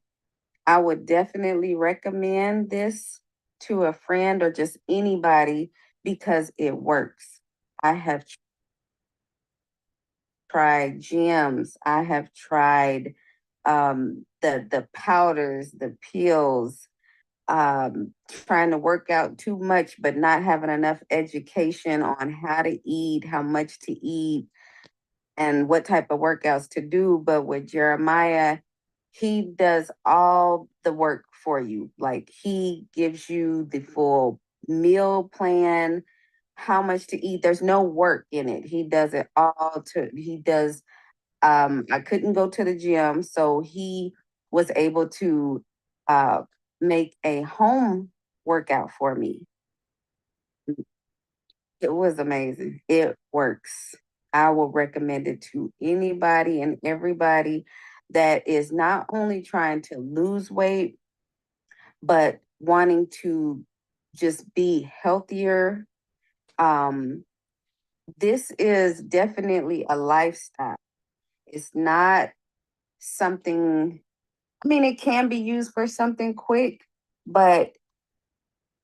I would definitely recommend this to a friend or just anybody because it works. I have tried gyms. I have tried the powders, the peels, trying to work out too much, but not having enough education on how to eat, how much to eat, and what type of workouts to do. But with Jeremiah, he does all the work for you. Like he gives you the full meal plan, how much to eat. There's no work in it. He does it all he does I couldn't go to the gym, so he was able to uh make a home workout for me. It was amazing. It works. I will recommend it to anybody and everybody that is not only trying to lose weight, but wanting to just be healthier. Um, this is definitely a lifestyle. It's not something, I mean, it can be used for something quick, but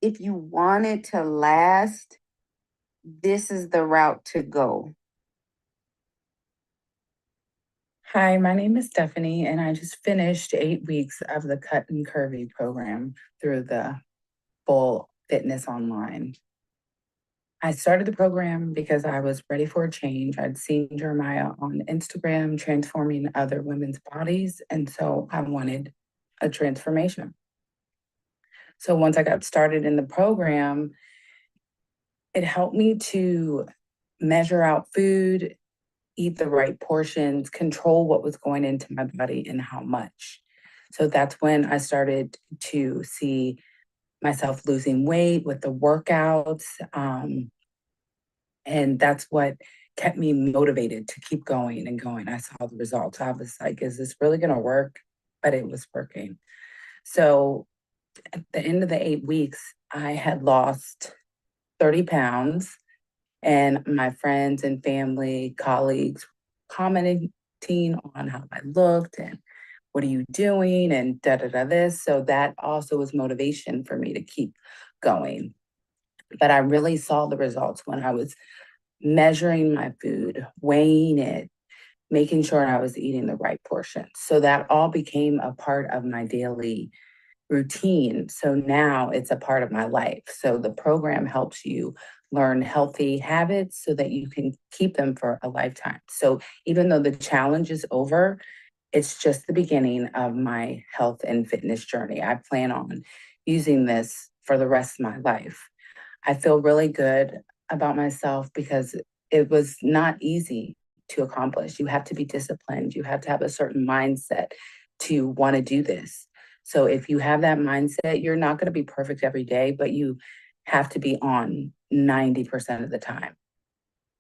if you want it to last, this is the route to go. Hi, my name is Stephanie, and I just finished 8 weeks of the Cut and Curvy program through the Full Fitness Online. I started the program because I was ready for a change. I'd seen Jeremiah on Instagram transforming other women's bodies, and so I wanted a transformation. So once I got started in the program, it helped me to measure out food, eat the right portions, control what was going into my body and how much. So that's when I started to see myself losing weight with the workouts. And that's what kept me motivated to keep going and going. I saw the results. I was like, is this really going to work? But it was working. So at the end of the 8 weeks, I had lost 30 pounds. And my friends and family, colleagues commenting on how I looked and what are you doing and da da da this. So that also was motivation for me to keep going. But I really saw the results when I was measuring my food, weighing it, making sure I was eating the right portions. So that all became a part of my daily routine. So now it's a part of my life. So the program helps you learn healthy habits so that you can keep them for a lifetime. So even though the challenge is over, it's just the beginning of my health and fitness journey. I plan on using this for the rest of my life. I feel really good about myself because it was not easy to accomplish. You have to be disciplined. You have to have a certain mindset to want to do this. So if you have that mindset, you're not going to be perfect every day, but you have to be on 90% of the time.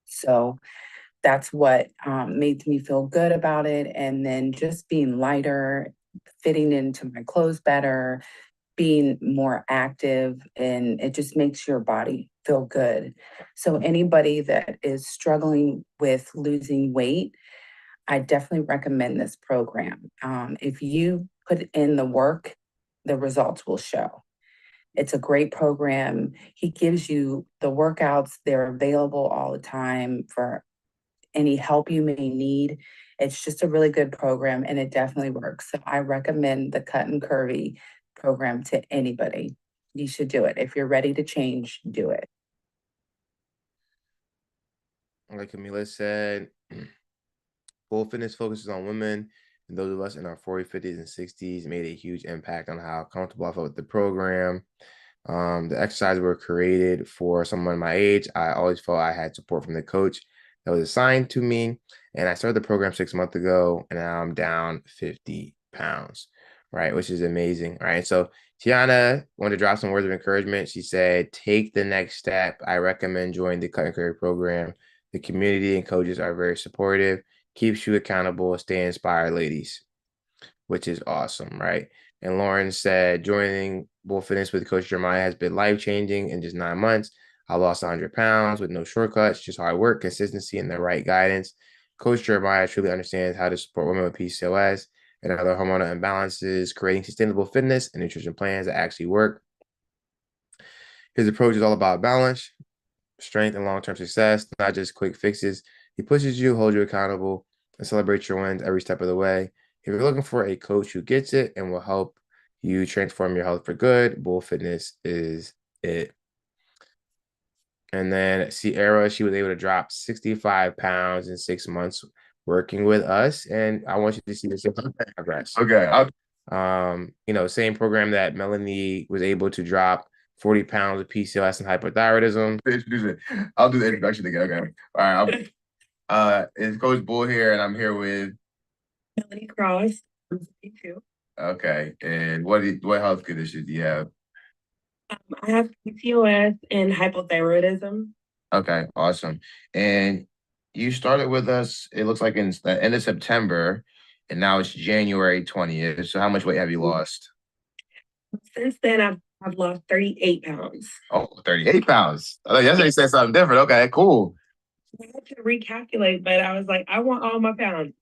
So that's what made me feel good about it. And then just being lighter, fitting into my clothes better, being more active, and it just makes your body feel good. So anybody that is struggling with losing weight, I definitely recommend this program. If you put in the work, the results will show. It's a great program. He gives you the workouts, they're available all the time for any help you may need. It's just a really good program and it definitely works. So I recommend the Cut and Curvy program to anybody. You should do it. If you're ready to change, do it. Like Camila said, Full Fitness focuses on women, and those of us in our 40s, 50s, and 60s made a huge impact on how comfortable I felt with the program. The exercises were created for someone my age. I always felt I had support from the coach that was assigned to me. And I started the program 6 months ago, and now I'm down 50 pounds, right? Which is amazing, right? So Tiana wanted to drop some words of encouragement. She said, take the next step. I recommend joining the Cut and Curry program. The community and coaches are very supportive, keeps you accountable, stay inspired, ladies, which is awesome, right? And Lauren said, joining Bull Fitness with Coach Jeremiah has been life changing in just 9 months. I lost 100 pounds with no shortcuts, just hard work, consistency, and the right guidance. Coach Jeremiah truly understands how to support women with PCOS and other hormonal imbalances, creating sustainable fitness and nutrition plans that actually work. His approach is all about balance, strength, and long-term success, not just quick fixes. He pushes you, holds you accountable, and celebrates your wins every step of the way. If you're looking for a coach who gets it and will help you transform your health for good, Bull Fitness is it. And then Sierra, she was able to drop 65 pounds in 6 months working with us. And I want you to see the progress. Okay. Same program that Melanie was able to drop 40 pounds of PCOS and hypothyroidism. I'll do the introduction again. Okay. All right. It's Coach Bull here, and I'm here with Melanie Cross. I'm 52. Okay. And what health conditions do you have? I have PCOS and hypothyroidism. Okay, awesome. And you started with us, it looks like in the end of September, and now it's January 20th. So how much weight have you lost? Since then, I've lost 38 pounds. Oh, 38 pounds. I thought yesterday said something different. Okay, cool. I had to recalculate, but I was like, I want all my pounds.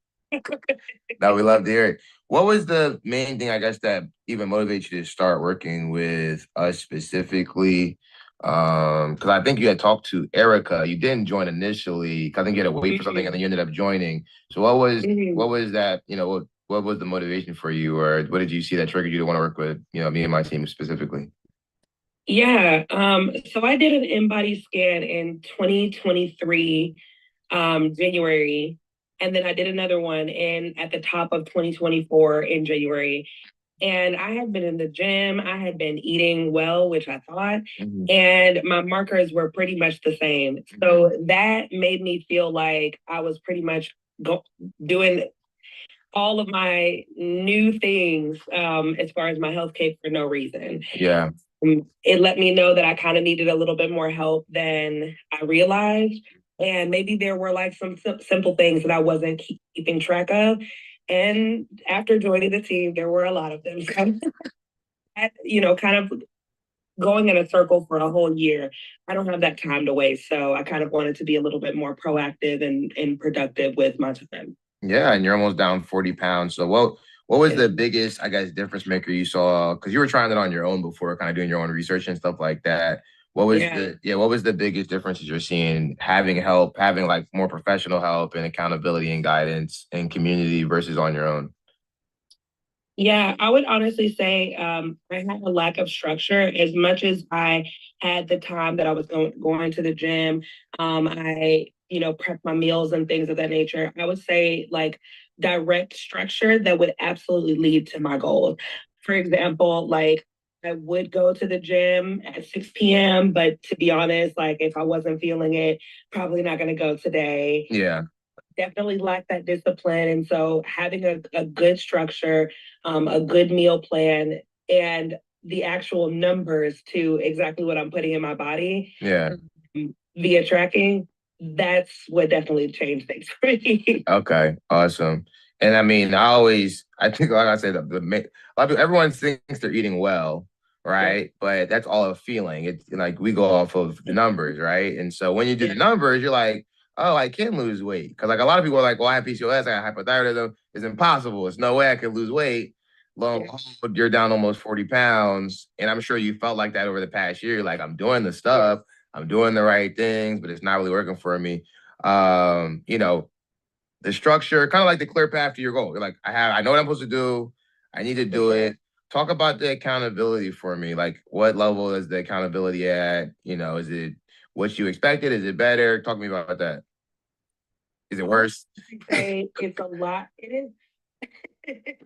No, we love to hear it. What was the main thing, I guess, that even motivated you to start working with us specifically? Because I think you had talked to Erica. You didn't join initially. 'Cause I think you had to wait for something, and then you ended up joining. So what was that? What was the motivation for you, or what did you see that triggered you to want to work with me and my team specifically? Yeah. So I did an InBody scan in 2023, January, and then I did another one at the top of 2024 in January. And I had been in the gym, I had been eating well, which I thought, and my markers were pretty much the same. So that made me feel like I was pretty much doing all of my new things as far as my health cake for no reason. Yeah. It let me know that I kind of needed a little bit more help than I realized. And maybe there were like some simple things that I wasn't keeping track of. And after joining the team, there were a lot of them. Kind of going in a circle for a whole year. I don't have that time to waste. So I kind of wanted to be a little bit more proactive and productive with my time. Yeah, and you're almost down 40 pounds. So what was the biggest, I guess, difference maker you saw? Because you were trying it on your own before, kind of doing your own research and stuff like that. What was what was the biggest differences you're seeing having help, having like more professional help and accountability and guidance and community versus on your own? Yeah, I would honestly say I had a lack of structure. As much as I had the time that I was going to the gym, I prep my meals and things of that nature. I would say like direct structure that would absolutely lead to my goals. For example, like I would go to the gym at 6 p.m., but to be honest, like if I wasn't feeling it, probably not going to go today. Yeah. Definitely lack that discipline. And so having a good structure, a good meal plan, and the actual numbers to exactly what I'm putting in my body via tracking, that's what definitely changed things for me. Okay, awesome. And I mean, I think, like I said, a lot of people, everyone thinks they're eating well, right? But that's all a feeling. It's like we go off of the numbers, right? And so when you do the numbers, you're like, oh, I can lose weight. Because like a lot of people are like, well, I have PCOS, I have hypothyroidism. It's impossible. There's no way I can lose weight. Lo and behold, you're down almost 40 pounds. And I'm sure you felt like that over the past year. Like, I'm doing the stuff, I'm doing the right things, but it's not really working for me. The structure, kind of like the clear path to your goal. You're like, I know what I'm supposed to do. I need to do it. Talk about the accountability for me. Like, what level is the accountability at? Is it what you expected? Is it better? Talk to me about that. Is it worse? It's a lot. It is. It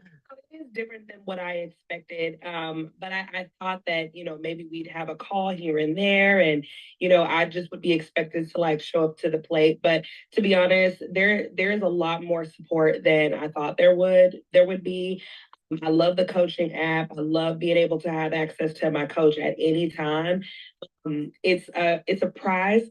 is different than what I expected. But I thought that, maybe we'd have a call here and there and, I just would be expected to like show up to the plate. But to be honest, there's a lot more support than I thought there would be. I love the coaching app. I love being able to have access to my coach at any time. It's a prize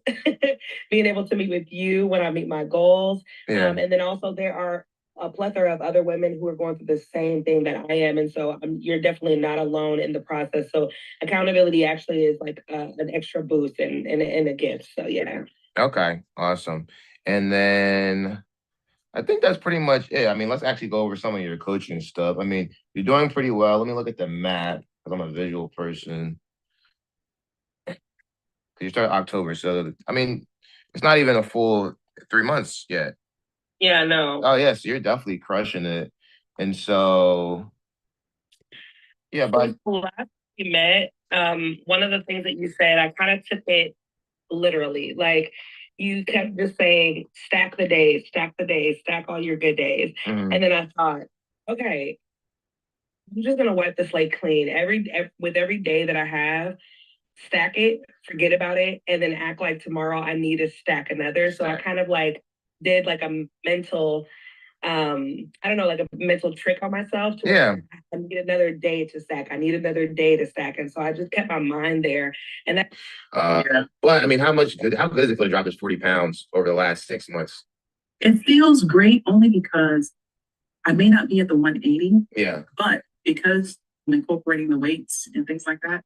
being able to meet with you when I meet my goals. And then also there are a plethora of other women who are going through the same thing that I am. And so you're definitely not alone in the process. So accountability actually is like an extra boost and a gift. So yeah. Okay, awesome. And then I think that's pretty much it. I mean, let's actually go over some of your coaching stuff. I mean, you're doing pretty well. Let me look at the map because I'm a visual person. You started October, so I mean, it's not even a full 3 months yet. Yeah, no. Oh, yeah, so you're definitely crushing it. And so, yeah, but last we met, one of the things that you said, I kind of took it literally. Like you kept just saying, stack the days, stack all your good days. And then I thought, okay, I'm just gonna wipe the slate clean. With every day that I have, stack it, forget about it, and then act like tomorrow I need to stack another. So I kind of like did like a mental I don't know, like a mental trick on myself to where I need another day to stack. I need another day to stack. And so I just kept my mind there. And that but I mean, how good is it for to drop this 40 pounds over the last 6 months? It feels great only because I may not be at the 180, Yeah. but because I'm incorporating the weights and things like that,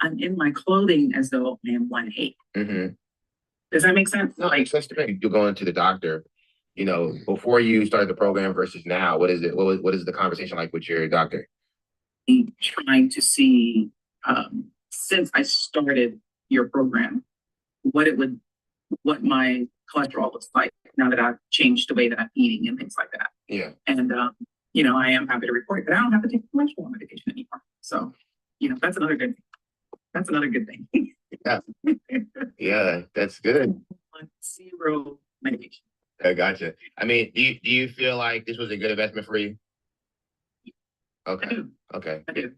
I'm in my clothing as though I am 180. Mm-hmm. Does that make sense? No, it makes sense to me. You're going to the doctor, you know, before you started the program versus now. What is it? What is the conversation like with your doctor? Trying to see, since I started your program, what it would, what my cholesterol looks like now that I've changed the way that I'm eating and things like that. Yeah. And, you know, I am happy to report that I don't have to take cholesterol medication anymore. So, you know, that's another good, that's another good thing. Yeah. Yeah, that's good. Zero medication. I gotcha. I mean, do you feel like this was a good investment for you? I Okay. do. Okay. I do.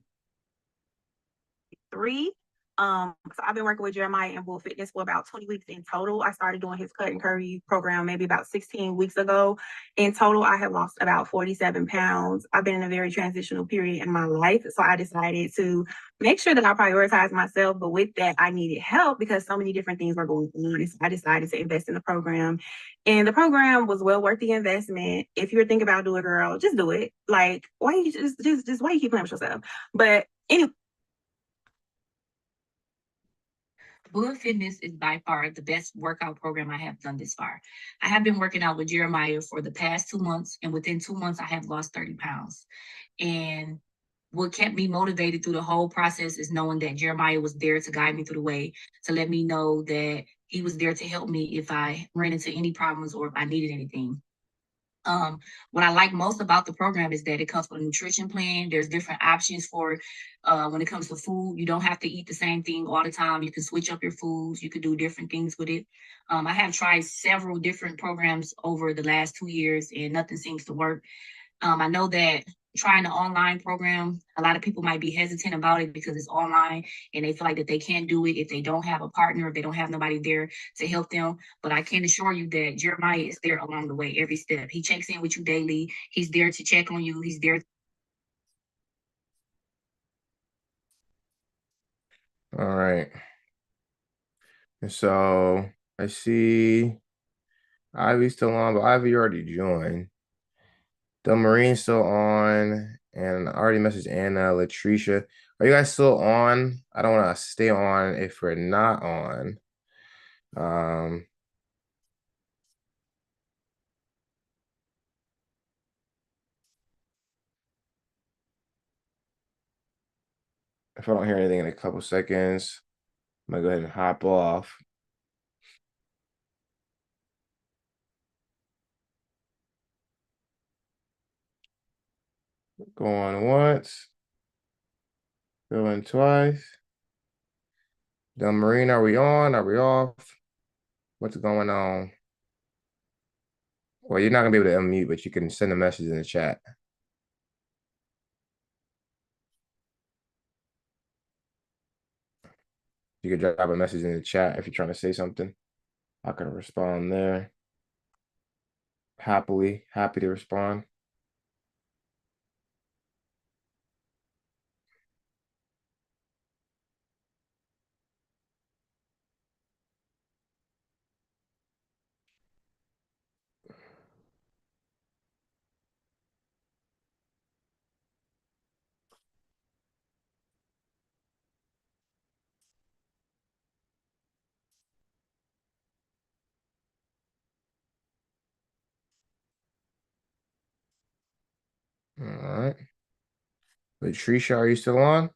3. So I've been working with Jeremiah in Bull Fitness for about 20 weeks in total. I started doing his cut and curvy program maybe about 16 weeks ago. In total, I have lost about 47 pounds. I've been in a very transitional period in my life. So I decided to make sure that I prioritize myself. But with that, I needed help because so many different things were going on. So I decided to invest in the program. And the program was well worth the investment. If you're thinking about doing it, girl, just do it. Like, why you just why you keep playing with yourself? But anyway. Bullet Fitness is by far the best workout program I have done this far. I have been working out with Jeremiah for the past 2 months, and within 2 months, I have lost 30 pounds. And what kept me motivated through the whole process is knowing that Jeremiah was there to guide me through the way, to let me know that he was there to help me if I ran into any problems or if I needed anything. What I like most about the program is that it comes with a nutrition plan. There's different options for when it comes to food. You don't have to eat the same thing all the time. You can switch up your foods. You can do different things with it. I have tried several different programs over the last 2 years and nothing seems to work. I know that trying the online program, a lot of people might be hesitant about it because it's online and they feel like that they can't do it if they don't have a partner, if they don't have nobody there to help them. But I can assure you that Jeremiah is there along the way, every step. He checks in with you daily. He's there to check on you. He's there. All right. So I see Ivy's still on, but Ivy already joined. The Marine's still on, and I already messaged Anna, Latricia. Are you guys still on? I don't want to stay on if we're not on. If I don't hear anything in a couple seconds, I'm gonna go ahead and hop off. Going once, going twice. The Marine, are we on? Are we off? What's going on? Well, you're not gonna be able to unmute, but you can send a message in the chat. You can drop a message in the chat if you're trying to say something. I can respond there. Happy to respond. All right. Latricia, are you still on?